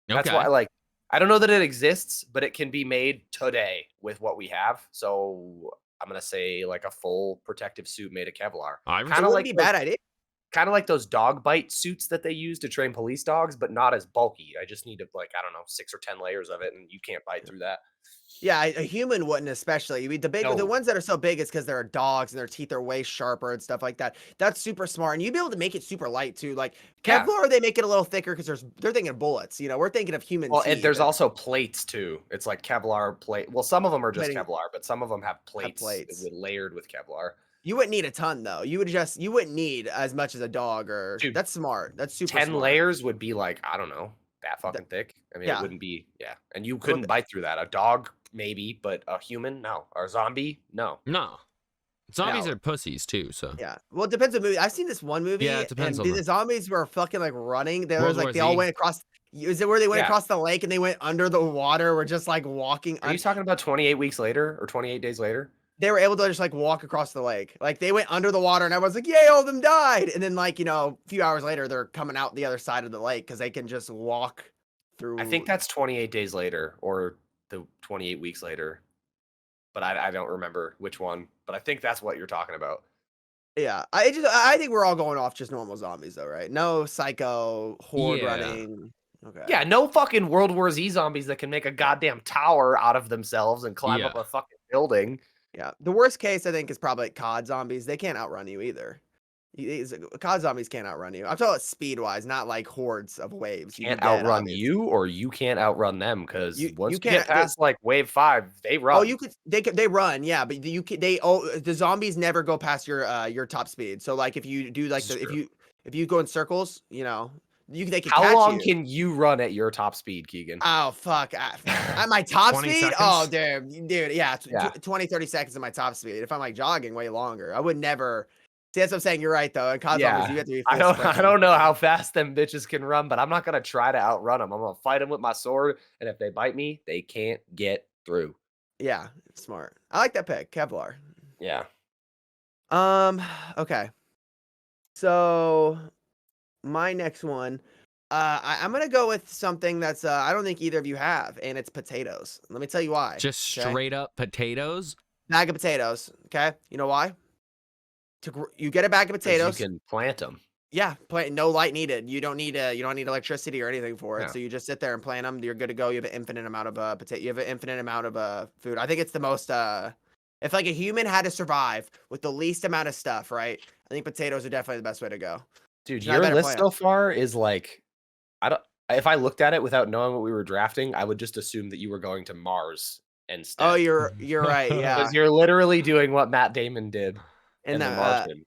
That's Okay. why I don't know that it exists, but it can be made today with what we have. So I'm gonna say like a full protective suit made of Kevlar. I Kinda It respect wouldn't like be a those- bad idea. Kind of like those dog bite suits that they use to train police dogs, but not as bulky. I just need to I don't know, 6 or 10 layers of it, and you can't bite through that. Yeah, a human wouldn't, especially. The No. ones that are so big is because they're dogs and their teeth are way sharper and stuff like that. That's super smart, and you'd be able to make it super light too. Like Yeah. Kevlar, they make it a little thicker because they're thinking bullets. We're thinking of human Well, teeth. and there's also plates too. It's like Kevlar plate. Well, some of them are just Plating- Kevlar, but some of them have plates, plates. layered with Kevlar. You wouldn't need a ton though. You wouldn't need as much as a dog or. Dude, That's smart. That's super 10 smart. layers would be like, I don't know, that fucking thick. I mean, yeah. it wouldn't be, and you couldn't bite through that. A dog, maybe, but a human, no. Or a zombie, no. No. Zombies No. are pussies too, so. Yeah. Well, it depends on movie. I've seen this one movie. Yeah, it depends and on the zombies were fucking like running. There World was like War they all Z. went across. Is it where they went Yeah. across the lake and they went under the water? We're just like walking. Are you talking about 28 weeks later or 28 days later? They were able to just like walk across the lake. Like they went under the water and everyone's like, yay, all of them died. And then like, a few hours later, they're coming out the other side of the lake because they can just walk through. I think that's 28 days later or the 28 weeks later. But I don't remember which one. But I think that's what you're talking about. Yeah. I think we're all going off just normal zombies though, right? No psycho horde Yeah. running. Okay. Yeah, no fucking World War Z zombies that can make a goddamn tower out of themselves and climb up Yeah. a fucking building. Yeah. The worst case, I think, is probably COD zombies. They can't outrun you either. COD zombies can't outrun you. I'm talking about speed wise, not like hordes of waves. You Can't can get, outrun obviously. you, or you can't outrun them because You- once you you can't- get past like wave 5, they run. Oh, you could. They run, yeah, but the zombies never go past your top speed. So like if you do like This is if you go in circles, they can How catch long you. can you run at your top speed, Keegan? Oh fuck! At my top 20 speed? Oh, seconds? dude, yeah, Yeah. 20, 30 seconds at my top speed. If I'm like jogging, way longer. I would never. See, that's what I'm saying. You're right though. In COD Yeah. zombies, you have to be. I full don't sprinting. know how fast them bitches can run, but I'm not gonna try to outrun them. I'm gonna fight them with my sword, and if they bite me, they can't get through. Yeah, smart. I like that pick, Kevlar. Yeah. Okay. So my next one, I'm gonna go with something that's I don't think either of you have, and it's potatoes. Let me tell you why. Just okay? straight up potatoes. Bag of potatoes. Okay, you know why? You get a bag of 'Cause potatoes. you can plant them. Yeah, no light needed. You don't need electricity or anything for it. Yeah. So you just sit there and plant them. You're good to go. You have an infinite amount of potato. You have an infinite amount of food. I think it's the most if like a human had to survive with the least amount of stuff, right? I think potatoes are definitely the best way to go. Dude, Not a your better list plan. so far is like if I looked at it without knowing what we were drafting, I would just assume that you were going to Mars instead. Oh, you're right. Yeah, Because you're literally doing what Matt Damon did in and The Martian.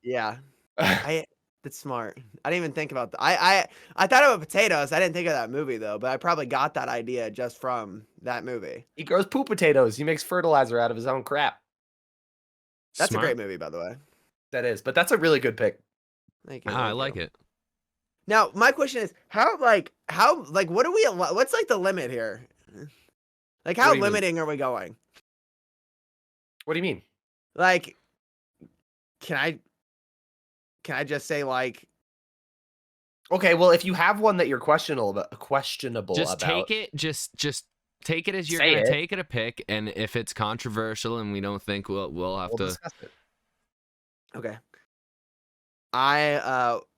yeah, that's smart. I didn't even think about that. I thought about potatoes. I didn't think of that movie though, but I probably got that idea just from that movie. He grows poop potatoes. He makes fertilizer out of his own crap. That's Smart. a great movie, by the way. That is, but that's a really good pick. Thank you. I thank like you. it. Now, my question is, what are we? What's like the limit here? Like, how What do you mean? limiting are we going? What do you mean? Like, can I just say like, Okay, well, if you have one that you're questionable Just about, take it. Just take it as you're Say gonna it. take it a pick, and if it's controversial and we don't think we'll have we'll to. discuss it. okay,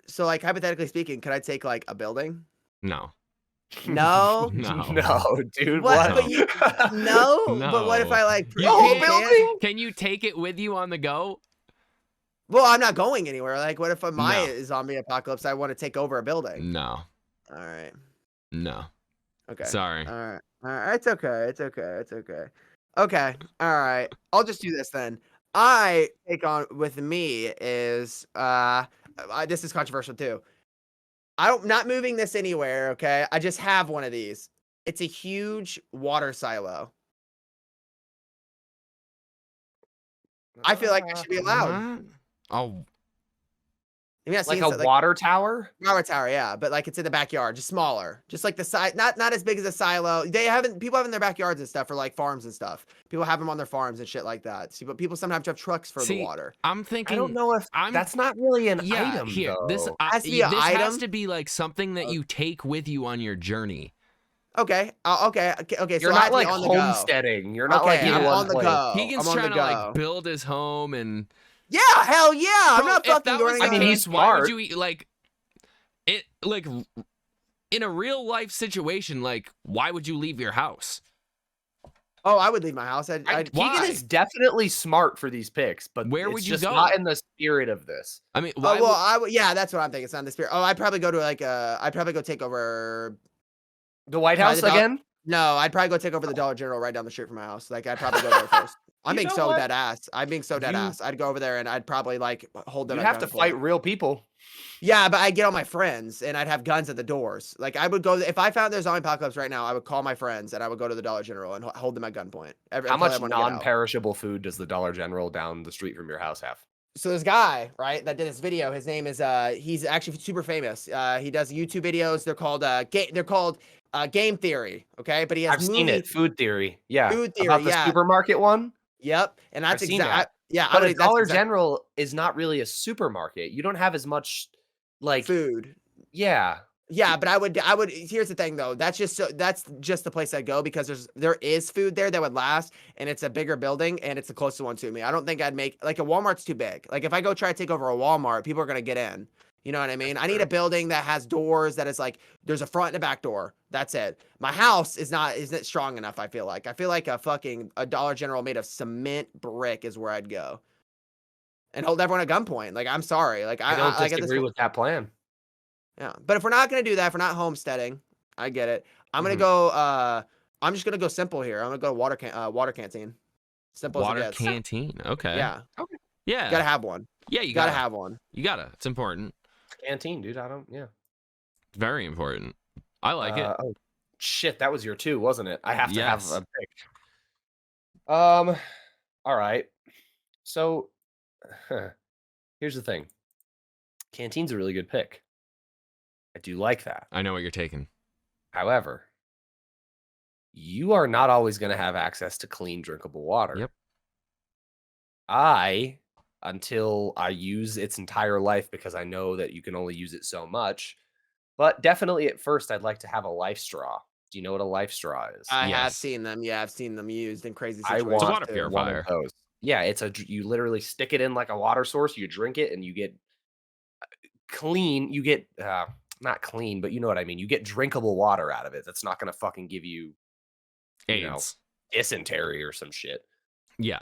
so like hypothetically speaking, could I take like a building? No. No. No. No, dude. What? What? But you, no. But what if I like You The whole can't- building? Can you take it with you on the go? Well, I'm not going anywhere. Like, what if my No. zombie apocalypse? I want to take over a building. No. All right. No. Okay. Sorry. All right. All right. It's okay. It's okay. It's okay. Okay. All right. I'll just do this then. I take on with me is this is controversial too. I'm not moving this anywhere. Okay. I just have one of these. It's a huge water silo. I feel like it should be allowed. What? Oh, Have you not Like seen a water tower? Power tower, yeah, but like it's in the backyard, just smaller, just like the size, not as big as a silo. People have in their backyards and stuff for like farms and stuff. People have them on their farms and shit like that. See, but people sometimes have trucks for the See, water. I'm I thinking. don't know if I'm- that's not really an Yeah, item. here. This though. Has to be an this has item? to be like something that you take with you on your journey. Okay, okay. You're So I have not to be like on the go. homesteading. You're not Okay, like in I'm one on the place. go. Keegan's I'm on trying the to go. like build his home and. Yeah, hell yeah! I'm Bro, not if fucking that was going. the I mean, case, he's why would smart. you eat like it like in a real life situation? Like, why would you leave your house? Oh, I would leave my house. Keegan Why? is definitely smart for these picks, but Where it's would you just go? not in the spirit of this. I mean, Oh why? well, I would. Yeah, that's what I'm thinking. It's not the spirit. Oh, I'd probably go to like I'd probably go take over. The White Try House the dog- again? No, I'd probably go take over the Dollar General right down the street from my house. Like I'd probably go there first. I'm You being know so what? dead ass. I'm being so dead You- ass. I'd go over there and I'd probably like hold them You at have to fight gunpoint. real people. Yeah, but I'd get all my friends and I'd have guns at the doors. Like I would go if I found there's zombie apocalypse right now, I would call my friends and I would go to the Dollar General and hold them at gunpoint. I'd How tell much everyone to get out. non-perishable food does the Dollar General down the street from your house have? So this guy, right, that did this video, his name is he's actually super famous. He does YouTube videos. They're called Game Theory, okay? But he has I've seen it. Food Theory. Yeah. Food Theory, About the yeah. supermarket one? Yep. And that's I've seen that. exact yeah, But I a would that's Dollar exact General is not really a supermarket. You don't have as much like food. yeah. Yeah, but I would here's the thing though. That's just the place I'd go because there is food there that would last and it's a bigger building and it's the closest one to me. I don't think I'd make like a Walmart's too big. Like if I go try to take over a Walmart, people are going to get in. You know what I mean? I need a building that has doors that is like there's a front and a back door. That's it. My house isn't strong enough, I feel like. I feel like a Dollar General made of cement brick is where I'd go. And hold everyone at gunpoint. Like I'm sorry. Like I don't like, disagree with that plan. yeah, but if we're not gonna do that, if we're not homesteading, I get it. I'm gonna Mhm. go. I'm just gonna go simple here. I'm gonna go water canteen. Simple Water as it gets. canteen. Okay. Yeah, Yeah. gotta have one. Yeah, you Gotta gotta have one. You gotta. It's important. Canteen, dude. Yeah. Very important. I like it. Oh shit, that was your 2, wasn't it? I have to Yes. have a pick. All right. So here's the thing. Canteen's a really good pick. I do like that. I know what you're taking. However, you are not always going to have access to clean, drinkable water. Yep. Until I use its entire life, because I know that you can only use it so much, but definitely at first, I'd like to have a life straw. Do you know what a life straw is? I have Yes. seen them. Yeah, I've seen them used in crazy I situations. want It's a water too. purifier. one of those. Yeah, you literally stick it in like a water source, you drink it, and you get clean. You get not clean, but you know what I mean. You get drinkable water out of it. That's not going to fucking give you, you know, AIDS. dysentery or some shit. Yeah.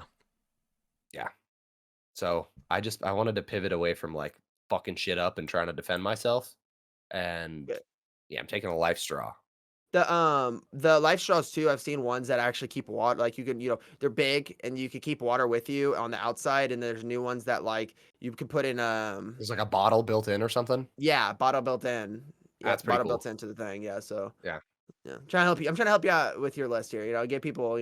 So I wanted to pivot away from like fucking shit up and trying to defend myself. And yeah, I'm taking a life straw. The life straws too. I've seen ones that actually keep water. Like you can, they're big and you can keep water with you on the outside. And there's new ones that like you can put in There's like a bottle built in or something. yeah, bottle built in. Yeah, That's pretty bottle cool. built into the thing. Yeah, so Yeah. I'm trying to help you. I'm trying to help you out with your list here. Get people.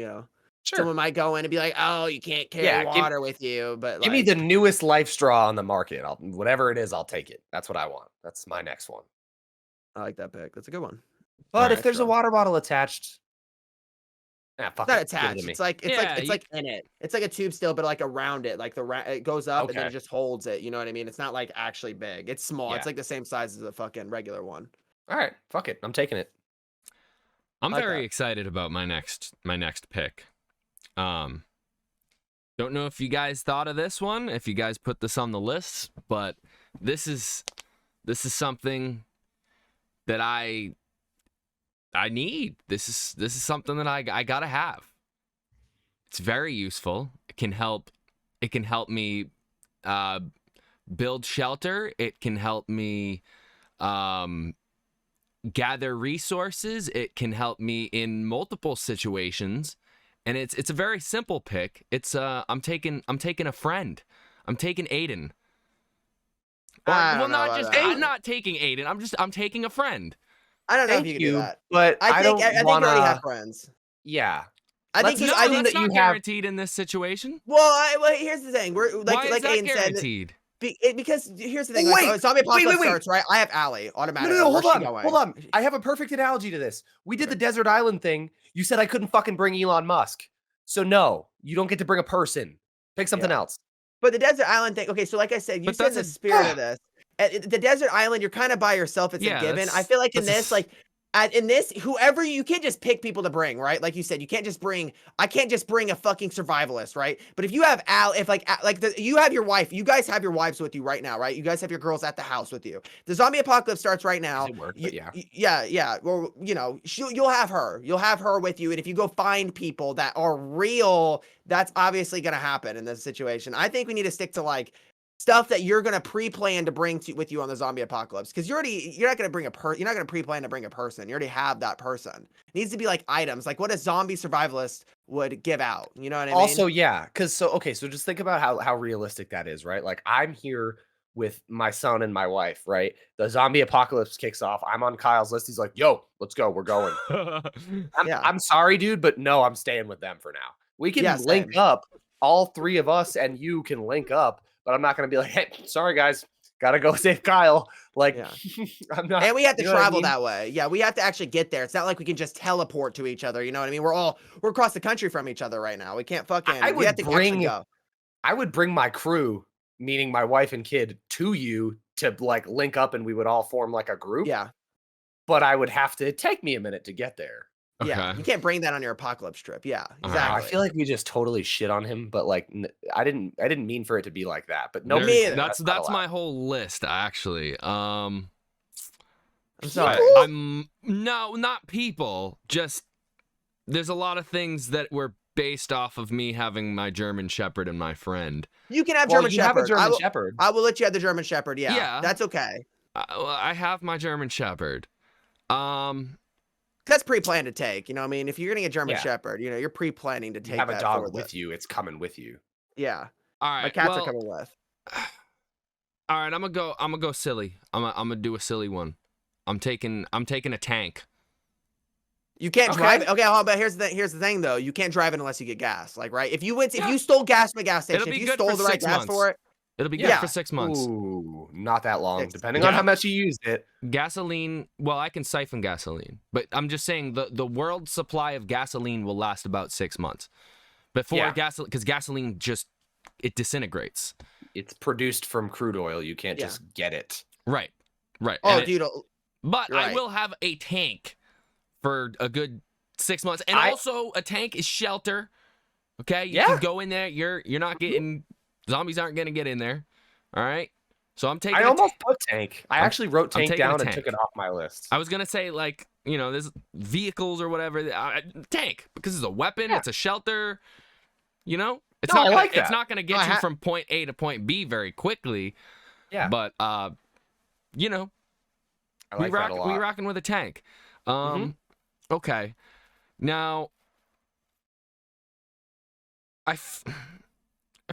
Sure. Someone might go in and be like, "Oh, you can't carry water with you," but Give me the newest life straw on the market. Whatever it is, I'll take it. That's what I want. That's my next one. I like that pick. That's a good one. But if Life there's a straw. water bottle attached, fuck It's not it. Give it attached. to me. It's like it's like in it. It's like a tube still, but like around it. Like it goes up and then it Okay. just holds it. You know what I mean? It's not like actually big. It's small. Yeah. It's like the same size as a fucking regular one. All right, fuck it. I'm taking it. I'm like very that. excited about my next pick. Don't know if you guys thought of this one, if you guys put this on the list, but this is something that I need. This is something that I gotta have. It's very useful. It can help me build shelter. It can help me gather resources. It can help me in multiple situations, and it's a very simple pick. It's I'm taking a friend. I'm taking Aiden. I Well, don't know not about just that. I'm not taking Aiden. I'm taking a friend. I don't know Thank if you can do that. but I think don't we wanna. already have friends. Yeah. I Let's think just- I think think that's that you not have- guaranteed in this situation. well, here's the thing. We're Why like is that Aiden said. guaranteed? Because here's the thing. Wait, Like, zombie apocalypse wait. starts, right? I have Allie No, automatically. hold Where's she on. going? Hold on. I have a perfect analogy to this. We did the desert island thing. You said I couldn't fucking bring Elon Musk. So no, you don't get to bring a person. Pick something Yeah. else. But the desert island thing. Okay, so like I said, you But said in that's the a- spirit of this. The desert island, you're kind of by yourself. It's Yeah, a given. I that's- feel like in that's a this, s- in this, whoever you can't just pick people to bring, right? Like you said, I can't just bring a fucking survivalist, right? But if you have you have your wife, you guys have your wives with you right now, right? You guys have your girls at the house with you. The zombie apocalypse starts right now. Doesn't work, but yeah. Yeah. Well, you'll have her with you, and if you go find people that are real, that's obviously gonna happen in this situation. I think we need to stick to like stuff that you're gonna pre-plan to bring with you on the zombie apocalypse. Because you're not gonna you're not gonna pre-plan to bring a person. You already have that person. It needs to be like items, like what a zombie survivalist would give out. You know what I mean? Also, yeah, because so just think about how realistic that is, right? Like I'm here with my son and my wife, right? The zombie apocalypse kicks off. I'm on Kyle's list. He's like, "Yo, let's go. We're going." Yeah. I'm sorry, dude, but no, I'm staying with them for now. We can Yeah, link same. up. All three of us and you can link up, but I'm not gonna be like, "Hey, sorry guys, gotta go save Kyle." Like, Yeah. I'm not. And we have to you know what I travel mean? that way. Yeah, we have to actually get there. It's not like we can just teleport to each other. You know what I mean? We're across the country from each other right now. We can't fucking. I We have would to actually go. I would bring my crew, meaning my wife and kid, to you to like link up, and we would all form like a group. Yeah, But I would have to take me a minute to get there. yeah. Okay. You can't bring that on your apocalypse trip. Yeah, All right. exactly. I feel like we just totally shit on him, but like I didn't mean for it to be like that. But no, Me either. That's not my allowed. whole list actually. I'm sorry. I'm no, not people. Just there's a lot of things that were based off of me having my German Shepherd and my friend. You can have Well, German you have a Shepherd. German Shepherd. I will let you have the German Shepherd. Yeah, Yeah. that's okay. I have my German Shepherd. That's pre-planned to take. You know what I mean? If you're gonna get German Yeah. Shepherd, you know you're pre-planning to You take have a that dog for with the, you. It's coming with you. Yeah, All my right. cats well, are coming with. All right. I'm gonna go silly. I'm gonna do a silly one. I'm taking a tank. You can't Okay. drive it. Okay, hold on, but here's the thing though. You can't drive it unless you get gas. Like, right? If you stole gas from a gas It'll station, be if you good stole for the right 6 gas months. for it, It'll be good Yeah. for 6 months. Ooh, not that long, 6. depending on Yeah. how much you used it. Gasoline. Well, I can siphon gasoline, but I'm just saying the world supply of gasoline will last about 6 months before Yeah. gasoline, because gasoline just it disintegrates. It's produced from crude oil. You can't Yeah. just get it. Right. Right. oh, And dude, but you're I right. will have a tank for a good 6 months, and also a tank is shelter. Okay, you Yeah. can go in there. You're not getting zombies aren't gonna get in there. All right. So I'm taking. I almost put tank. I actually wrote I'm tank taking a down and tank. took it off my list. I was gonna say like there's vehicles or whatever. Tank because it's a weapon. Yeah. It's a shelter. It's No, not. I Gonna, like It's that. not gonna get No, I you ha- from point A to point B very quickly. Yeah, But I we like that a lot. we rocking with a tank. Okay. Now I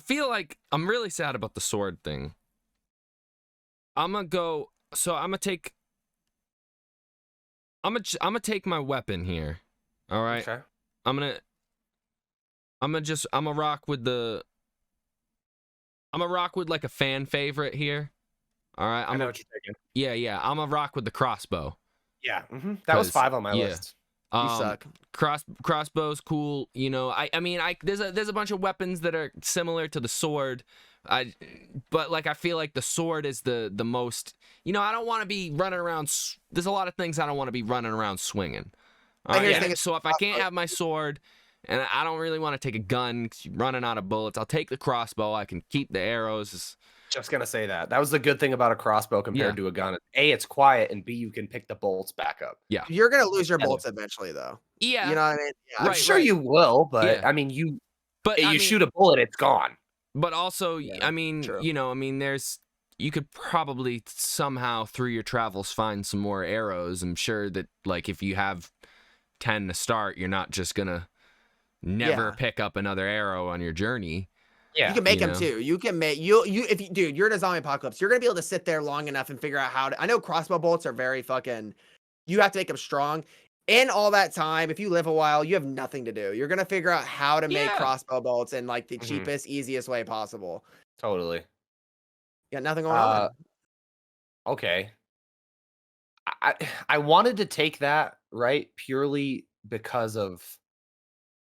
feel like I'm really sad about the sword thing. I'm gonna take my weapon here. All right. Okay. I'm gonna rock with like a fan favorite here. All right. I know what you're thinking. Yeah. I'm gonna rock with the crossbow. Yeah, that was 'Cause, 5 on my yeah. list. You suck. Crossbow's cool. There's a bunch of weapons that are similar to the sword. But like I feel like the sword is the most. I don't want to be running around. There's a lot of things I don't want to be running around swinging. All Here's the right? thing, So if I can't have my sword, and I don't really want to take a gun 'cause you're running out of bullets, I'll take the crossbow. I can keep the arrows. Just gonna say that. That was the good thing about a crossbow compared to a gun. A, it's quiet, and B, you can pick the bolts back up. You're gonna lose your Yeah. bolts eventually, though. Yeah. You know what I mean? Yeah. I'm Right, sure right. you will, but Yeah. I mean, you But shoot a bullet, it's gone. But also, Yeah, I mean, true. you could probably somehow through your travels find some more arrows. I'm sure that like if you have 10 to start, you're not just gonna never Yeah. pick up another arrow on your journey. Yeah. You can make You them know? too. You can make dude, you're in a zombie apocalypse. You're gonna be able to sit there long enough and figure out how to. I know crossbow bolts are very fucking. You have to make them strong. In all that time, if you live a while, you have nothing to do. You're gonna figure out how to make Yeah. crossbow bolts in like the Mhm. cheapest, easiest way possible. Totally. You got nothing going on. Okay. I wanted to take that, right, purely because of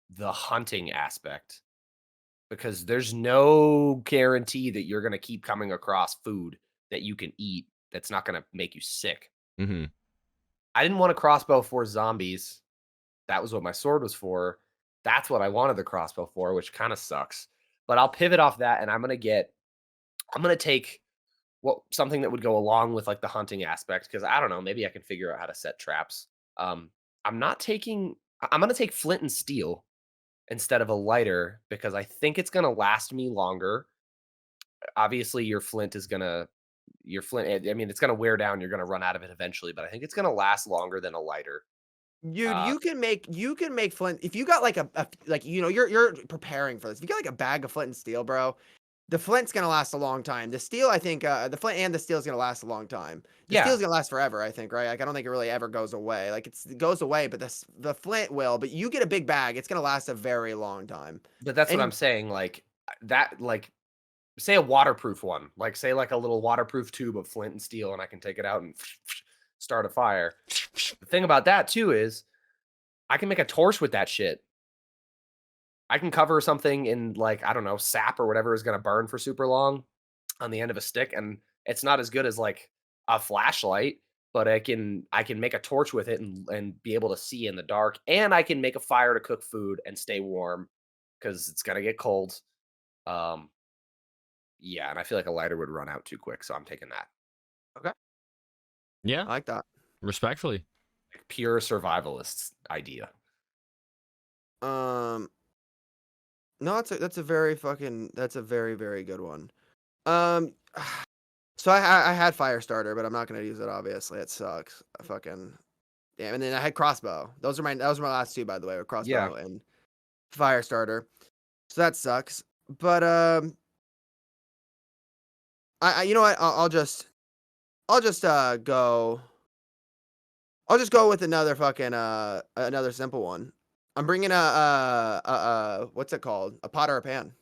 the hunting aspect. Because there's no guarantee that you're gonna keep coming across food that you can eat that's not gonna make you sick. Mm-hmm. I didn't want a crossbow for zombies. That was what my sword was for. That's what I wanted the crossbow for, which kind of sucks. But I'll pivot off that and I'm gonna take something that would go along with like the hunting aspect, because I don't know, maybe I can figure out how to set traps. I'm gonna take flint and steel instead of a lighter because I think it's gonna last me longer. obviously your flint. I mean, it's gonna wear down. You're gonna run out of it eventually, but I think it's gonna last longer than a lighter. Dude, Uh, you can make flint if you got like like you're preparing for this. If you got like a bag of flint and steel, bro, the flint's gonna last a long time. The steel, I think, the flint and the steel is gonna last a long time. The yeah, steel's gonna last forever, I think, right? Like I don't think it really ever goes away. Like it goes away, but the flint will. But you get a big bag, it's gonna last a very long time. but that's what And I'm saying. Like that, like say a waterproof one, like say like a little waterproof tube of flint and steel, and I can take it out and start a fire. The thing about that too is I can make a torch with that shit. I can cover something in like, I don't know, sap or whatever is going to burn for super long on the end of a stick, and it's not as good as like a flashlight, but I can make a torch with it and be able to see in the dark, and I can make a fire to cook food and stay warm because it's going to get cold. Um yeah, and I feel like a lighter would run out too quick, so I'm taking that. okay, Yeah, I like that. respectfully. Like, pure survivalist idea. Um, no, that's a very very good one. Um, so I had fire starter, but I'm not gonna use it. Obviously, it sucks. I fucking damn. And then I had crossbow. Those were my last two, by the way, were Yeah. crossbow and fire starter. So that sucks. But I you know what? I'll just go. I'll just go with another fucking another simple one. I'm bringing what's it called? A pot or a pan.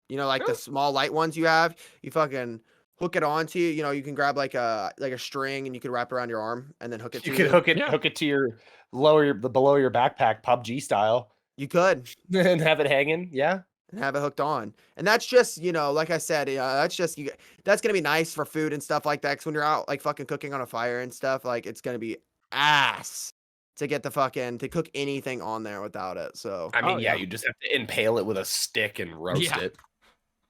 You know, like the Really? small light ones you have. You fucking hook it onto you. You know, you can grab like a string and you can wrap it around your arm and then hook it You to could you. Yeah. hook it to your below your backpack, PUBG style, You could and have it hanging. Yeah. and have it hooked on. And that's just, you know, like I said, that's just that's gonna be nice for food and stuff like that. Cause when you're out like fucking cooking on a fire and stuff, like it's gonna be ass to get the fucking to cook anything on there without it. So I mean, Oh, yeah, yeah. you just have to impale it with a stick and roast Yeah. it.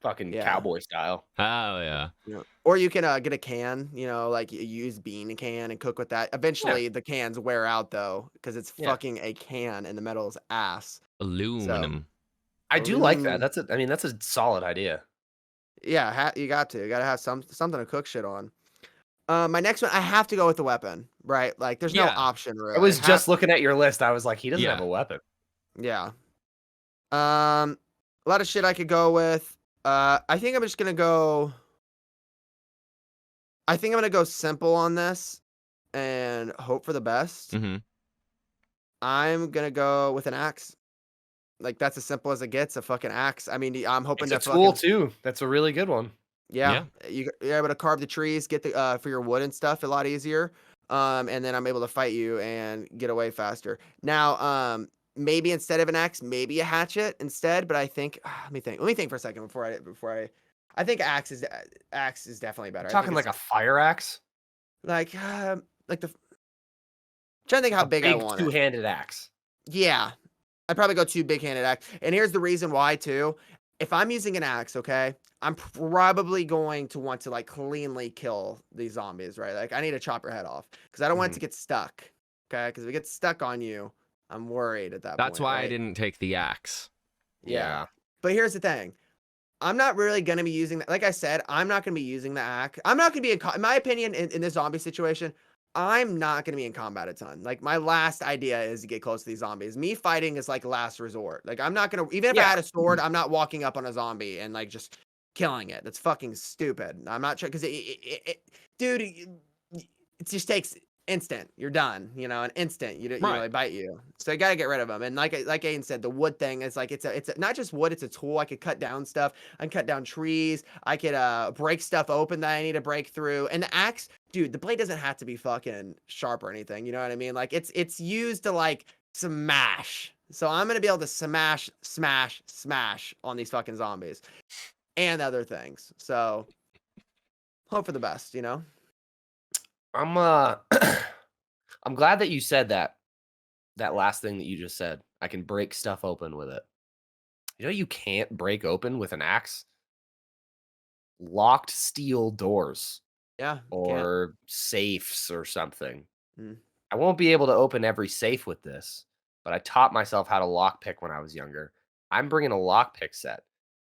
Fucking Yeah. cowboy style. Oh yeah. you know, or you can get a can, you know, like you use bean can and cook with that. Eventually, the cans wear out though, because it's Yeah. fucking a can and the metal is ass. Aluminum. I do like that. Aluminum. I mean, that's a solid idea. Yeah, you got to have something to cook shit on. My next one, I have to go with the weapon, right? Like, there's no Yeah. option really. I was just looking at your list. I was like, he doesn't Yeah. have a weapon. Yeah. A lot of shit I could go with. I think I'm just gonna go. I think I'm gonna go simple on this and hope for the best. Mm-hmm. I'm gonna go with an axe. Like that's as simple as it gets. A fucking axe. I mean, I'm hoping It's to a tool fucking too. That's a really good one. yeah. You're able to carve the trees, get the for your wood and stuff a lot easier. And then I'm able to fight you and get away faster. Now, maybe instead of an axe, maybe a hatchet instead. But I think let me think. Let me think for a second before I think axe is definitely better. I think Talking like it's a fire axe, like the trying to think how a big I big want it. two-handed axe. Yeah. I'd probably go two big-handed axe. And here's the reason why too. If I'm using an axe, okay, I'm probably going to want to like cleanly kill these zombies, right? Like I need to chop your head off because I don't want it to get stuck. Okay, because if it gets stuck on you, I'm worried at that That's point. why I right? didn't take the axe. Yeah. But here's the thing. I'm not really going to be using that. Like I said, I'm not going to be using the axe. I'm not going to be in my opinion, in this zombie situation, I'm not going to be in combat a ton. Like my last idea is to get close to these zombies. Me fighting is like last resort. Like I'm not going to, even if I Yeah. had a sword, I'm not walking up on a zombie and like just killing it. That's fucking stupid. I'm not sure because dude, it just takes instant. You're done. You know, an instant. You know, Right. they bite you. So you got to get rid of them. And like Aiden said, the wood thing is like it's a not just wood. It's a tool. I could cut down stuff. I can cut down trees. I could break stuff open that I need to break through. And the axe, dude, the blade doesn't have to be fucking sharp or anything. You know what I mean? Like it's used to like smash. So I'm gonna be able to smash on these fucking zombies and other things. So hope for the best. You know. I'm I'm glad that you said that last thing that you just said. I can break stuff open with it. You know you can't break open with an axe? Locked steel doors Yeah. or safes or something. Mm. I won't be able to open every safe with this, but I taught myself how to lockpick when I was younger. I'm bringing a lockpick set.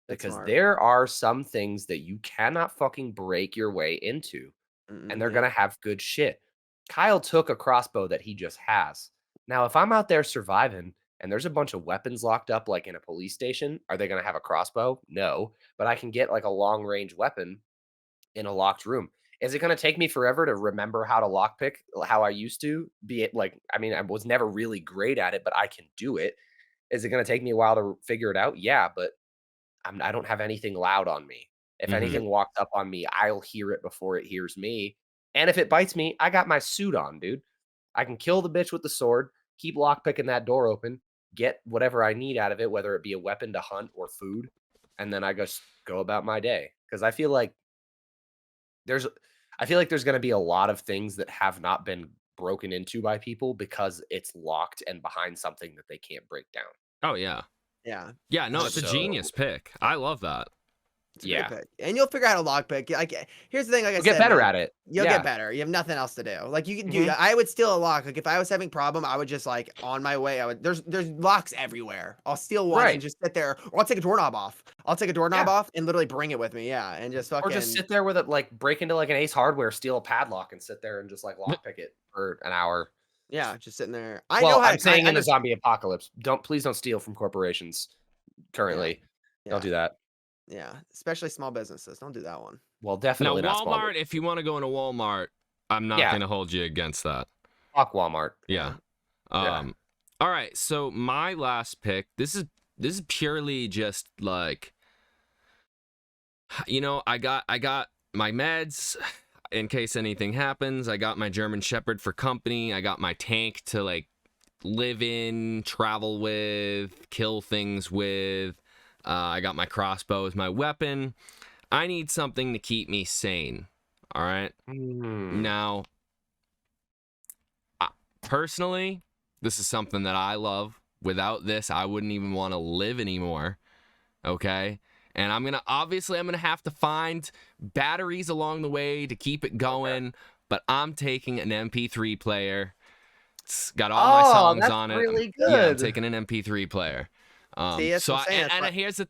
That's because smart. there are some things that you cannot fucking break your way into, and they're Yeah. gonna have good shit. Kyle took a crossbow that he just has. Now, if I'm out there surviving and there's a bunch of weapons locked up, like in a police station, are they gonna have a crossbow? No, but I can get like a long range weapon in a locked room. Is it gonna take me forever to remember how to lockpick how I used to? Be it like, I mean, I was never really great at it, but I can do it. Is it gonna take me a while to figure it out? Yeah, but I don't have anything loud on me. If Mhm. anything walks up on me, I'll hear it before it hears me. And if it bites me, I got my suit on, dude. I can kill the bitch with the sword, keep lockpicking that door open, get whatever I need out of it, whether it be a weapon to hunt or food, and then I just go about my day. Because there's I feel like there's gonna be a lot of things that have not been broken into by people because it's locked and behind something that they can't break down. Oh yeah. Yeah. Yeah, no, it's a So, genius pick. I love that. It's a yeah. great pick. And you'll figure out a lockpick. Like, here's the thing, like I You'll get said, better man, at it. you'll Yeah. get better. You have nothing else to do. Like you can do. Mhm. I would steal a lock. Like if I was having problem, I would just like on my way. There's locks everywhere. I'll steal one Right. and just sit there, or I'll take a doorknob off. I'll take a doorknob Yeah. off and literally bring it with me. Yeah, and just Or fucking just sit there with it, like, break into, like, an Ace Hardware, steal a padlock, and sit there and just, like, lockpick it for an hour. yeah, just sitting there. I Well, know how I'm to. saying I in the just zombie apocalypse. Please don't steal from corporations currently. yeah, Don't do that. yeah, especially small businesses. Don't do that one. Well, Now, definitely not small. Walmart, if you want to go into Walmart, I'm not Yeah. going to hold you against that. Fuck Walmart. Yeah. Yeah. All right, so my last pick, this is purely just like, I got my meds in case anything happens. I got my German Shepherd for company. I got my tank to like live in, travel with, kill things with. I got my crossbow as my weapon. I need something to keep me sane. All right. Now, personally, this is something that I love. Without this, I wouldn't even want to live anymore. Okay. And I'm going to have to find batteries along the way to keep it going. But I'm taking an MP3 player. It's got all my songs that's on it. really Yeah, I'm good. taking an MP3 player. See, that's So what I'm saying. That's why- here's the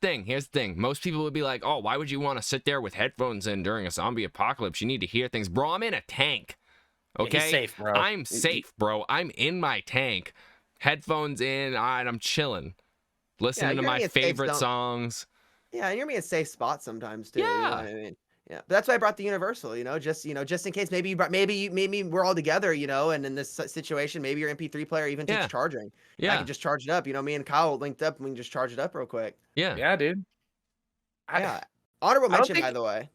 thing. Most people would be like, "Oh, why would you want to sit there with headphones in during a zombie apocalypse? You need to hear things, bro. I'm in a tank. Yeah, Okay, he's safe, bro. I'm safe, bro. I'm in my tank, headphones in, and I'm chilling, listening to you're my in a safe favorite zone. songs. Yeah, and you're in a safe spot sometimes too. You know Yeah. what I mean? Yeah, but that's why I brought the universal. Just in case maybe we're all together. And in this situation, maybe your MP3 player even takes Yeah. charging. I Yeah, can just charge it up. Me and Kyle linked up and we can just charge it up real quick. yeah. Yeah, dude. Yeah. Honorable I don't mention, think- by the way.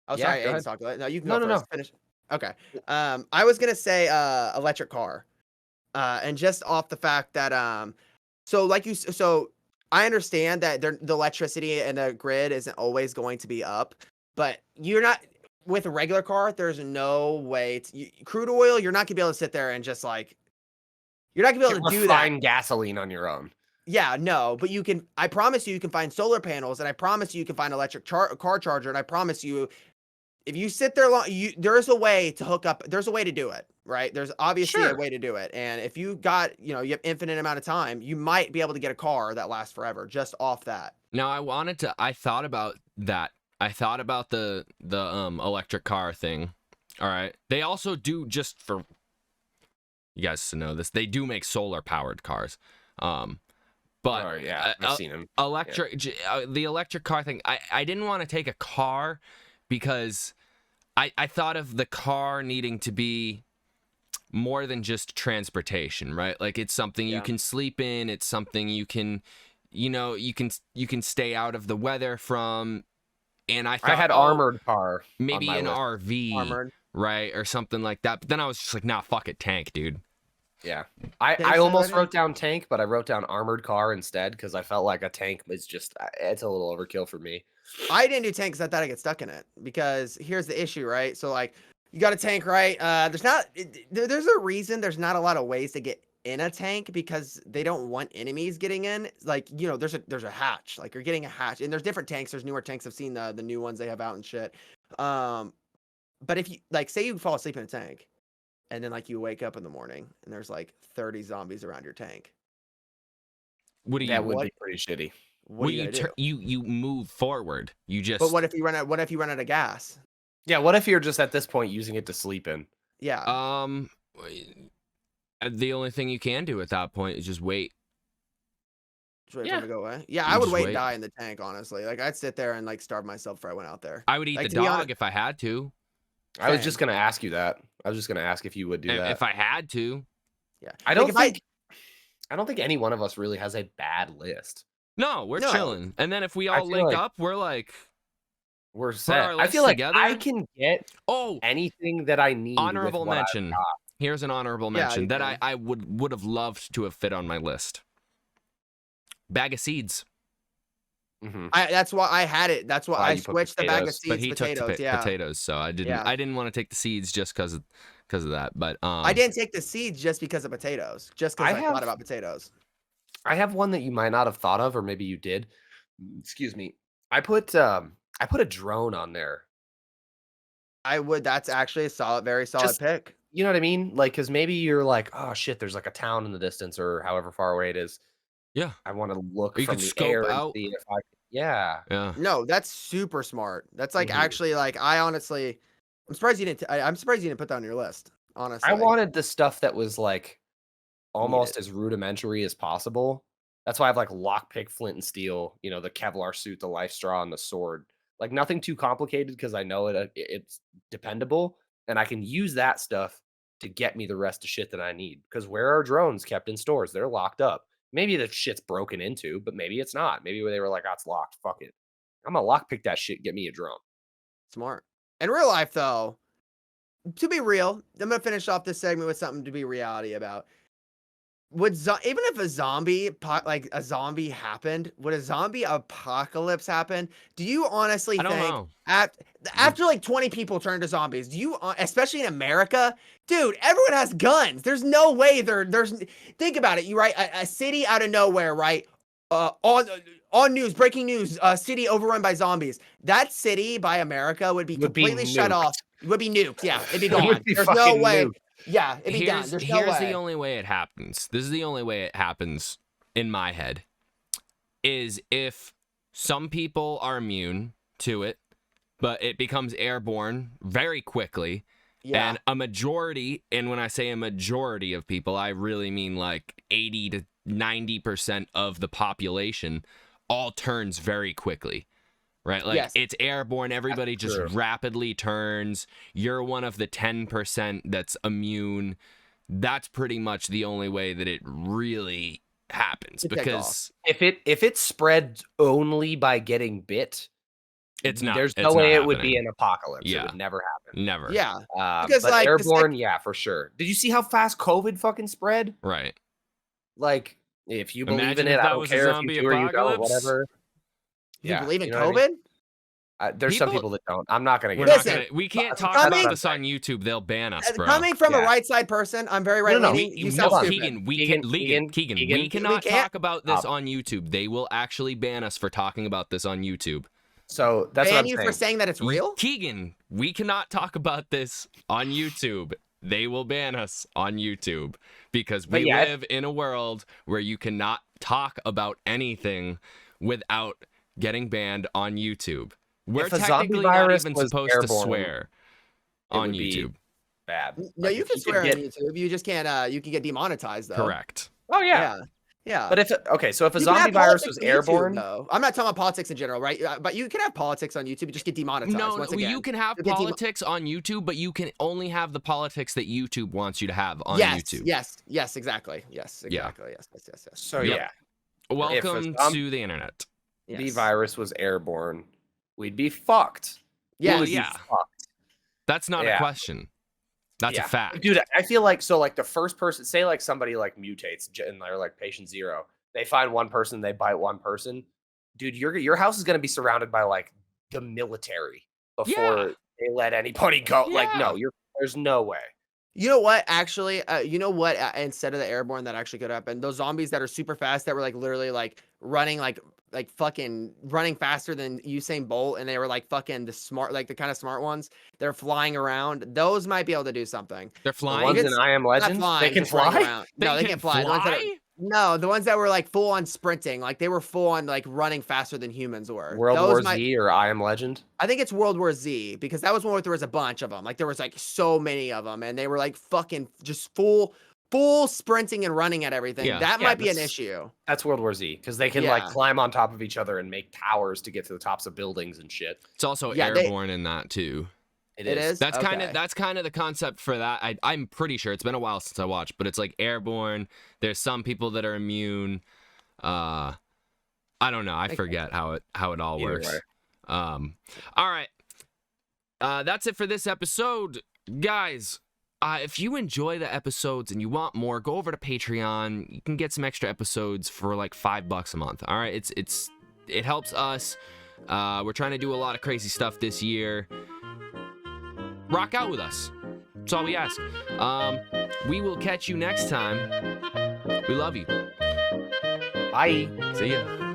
Oh, Yeah, sorry, go I ahead. talk. No, you can No, go no, first. Finish. Okay. I was gonna say electric car. And just off the fact that so I understand that the electricity and the grid isn't always going to be up, but you're not with a regular car. There's no way crude oil. You're not gonna be able to sit there and just like you're not gonna be able to do that. Refine gasoline on your own. Yeah, no, but you can. I promise you can find solar panels, and I promise you can find electric car charger, and I promise you if you sit there long, there's a way to hook up. There's a way to do it, right? There's obviously a Sure. way to do it. And if you got, you have infinite amount of time, you might be able to get a car that lasts forever just off that. Now I thought about that. I thought about the electric car thing. All right. They also do, just for you guys to know this, they do make solar powered cars. But Oh, yeah, I've seen him. the electric car thing, I didn't want to take a car because I thought of the car needing to be more than just transportation, right? Like it's something you can sleep in. It's something you can, you can stay out of the weather from. And I thought I had armored car. maybe on an my list. RV, Armored. right, or something like that. But then I was just like, nah, fuck it, tank, dude. Yeah. Tanks I are almost right wrote down tank, but I wrote down armored car instead because I felt like a tank was just, it's a little overkill for me. I didn't do tank because I thought I get stuck in it. Because here's the issue, right? So like, you got a tank, right? There's a reason there's not a lot of ways to get in a tank because they don't want enemies getting in. Like, there's a hatch. Like you're getting a hatch, and there's different tanks. There's newer tanks. I've seen the new ones they have out and shit. But if you like, say you fall asleep in a tank, and then like you wake up in the morning and there's like 30 zombies around your tank. What do you? That would be pretty shitty. What are you gonna do? You move forward. You just. But what if you run out of gas? Yeah, what if you're just at this point using it to sleep in? Yeah. The only thing you can do at that point is just wait. Just wait for Yeah. it to go away. Yeah, You I would just wait wait. and die in the tank, honestly. Like I'd sit there and like starve myself before I went out there. I would eat Like, the to be dog honest- if I had to. I was Same. just gonna ask you that. I was just gonna ask if you would do that. If I had to. Yeah. I Like, don't think I don't think any one of us really has a bad list. No, we're No. chilling. And then if we I all feel link like- up, we're like, We're our set. I lists feel like together? I can get oh, anything that I need. honorable with what I've mention. got. Here's an honorable Yeah, mention you that can. I would have loved to have fit on my list. Bag of seeds. Mhm. That's why I had it. That's why Why I you put switched the bag of potatoes. seeds But he potatoes. took Yeah. potatoes, so I didn't. Yeah. I didn't want to take the seeds just because of that. But I didn't take the seeds just because of potatoes. Just because I I have- thought about potatoes. I have one that you might not have thought of, or maybe you did. Excuse me. I put a drone on there. I would. That's actually a very solid Just- pick. You know what I mean? Like, because maybe you're like, oh shit, there's like a town in the distance, or however far away it is. Yeah. I want to look Or you from could the scope air and out. see if I. Yeah. Yeah. No, that's super smart. That's like Mhm. actually like I honestly, I'm surprised you didn't. I'm surprised you didn't put that on your list. Honestly, I wanted the stuff that was like almost Needed. as rudimentary as possible. That's why I have like lockpick, flint and steel, you know, the Kevlar suit, the life straw, and the sword. Like nothing too complicated because I know it's dependable, and I can use that stuff to get me the rest of shit that I need. Because where are drones kept in stores? They're locked up. Maybe the shit's broken into, but maybe it's not. Maybe they were like, oh, it's locked. Fuck it. I'm gonna lockpick that shit. Get me a drone. Smart. In real life, though, to be real, I'm gonna finish off this segment with something to be reality about. Would even if a zombie happened, would a zombie apocalypse happen? Do you honestly I don't think know. after like 20 people turn to zombies, do you especially in America, dude, everyone has guns. There's no way there's think about it. You right, a city out of nowhere, right? On news, breaking news, city overrun by zombies. That city by America would be Would be completely shut nuked. off. It would be nuked. Yeah, it'd be It would gone. be There's no fucking way. nuked. Yeah, it'd be done. There's no Here's way. the only way it happens. This is the only way it happens in my head. Is if some people are immune to it, but it becomes airborne very quickly. Yeah. And a majority, and when I say a majority of people, I really mean like 80 to 90% of the population all turns very quickly. Right? Like Yes. it's airborne. Everybody just true. rapidly turns. You're one of the 10% that's immune. That's pretty much the only way that it really happens It takes because If it spread only by getting bit, it's not. There's it's no way not it would be happening. an apocalypse. Yeah. It would never happen. Never. Yeah. Because Because, but like, the airborne, yeah, for sure. Did you see how fast COVID fucking spread? Right. Like, if you believe Imagine in if it, that I don't was a care if zombie you do or you don't, apocalypse. whatever. You Yeah, believe in you know what COVID? I mean? There's some People- people that don't. I'm not gonna We're get not Listen, gonna. We can't but- talk coming- about this on YouTube. They'll ban us, bro. Coming from a Yeah. right side person, I'm very right No, no, leaning. we- You hold sound on. stupid. Keegan, we Keegan, can. Keegan, Keegan, Keegan, we cannot can't- talk about this Stop. on YouTube. They will actually ban us for talking about this on YouTube. So that's what Ban I'm you saying. for saying that it's real? Keegan, we cannot talk about this on YouTube. They will ban us on YouTube because But we yeah, live in a world where you cannot talk about anything without getting banned on YouTube. We're If a zombie technically not virus even was supposed to airborne, swear it on would be YouTube. Bad. No, Like, you if can swear get- on YouTube. You just can't. You can get demonetized though. Correct. Oh yeah. Yeah. But if okay, so if a You can zombie have virus politics was on YouTube, airborne, though. I'm not talking about politics in general, right? But you can have politics on YouTube. Just get demonetized. No, once well, again. you can have You'll get politics on YouTube, but you can only have the politics that YouTube wants you to have on yes, YouTube. Yes, exactly. Yes, Yeah. exactly. Yes. so Yep. yeah, Welcome zom- to the internet. Yes. the virus was airborne, we'd be fucked. Yes. Well, We'd be yeah. fucked. That's not a Yeah. question. That's Yeah. a fact. Dude, I feel like so like the first person, say like somebody like mutates and they're like patient zero, they find one person, they bite one person, dude, your house is gonna be surrounded by like the military before Yeah. they let anybody go. Like, Yeah. no, there's no way. You know what? Actually, instead of the airborne, that actually could happen. Those zombies that are super fast, that were like literally like running, like fucking running faster than Usain Bolt, and they were like fucking the kind of smart ones. They're flying around. Those might be able to do something. They're The flying. ones It's in I Am Not Legend, flying, they can just running fly. around. No, they can can't fly. The ones that are- No, the ones that were like full on sprinting, like they were full on like running faster than humans were. World Those War might- Z or I Am Legend? I think it's World War Z because that was one where there was a bunch of them. Like there was like so many of them, and they were like fucking just full sprinting and running at everything. Yeah. That Yeah, might be an that's- issue. That's World War Z because they can like Yeah. climb on top of each other and make towers to get to the tops of buildings and shit. It's also Yeah, they- airborne in that too. It is. That's Okay. kind of the concept for that. I'm pretty sure it's been a while since I watched, but it's like airborne. There's some people that are immune. I don't know. I forget how it all Either works. way. All right. That's it for this episode, guys. If you enjoy the episodes and you want more, go over to Patreon. You can get some extra episodes for like $5 a month. All right, it helps us. We're trying to do a lot of crazy stuff this year. Rock out with us. That's all we ask. We will catch you next time. We love you. Bye. See ya.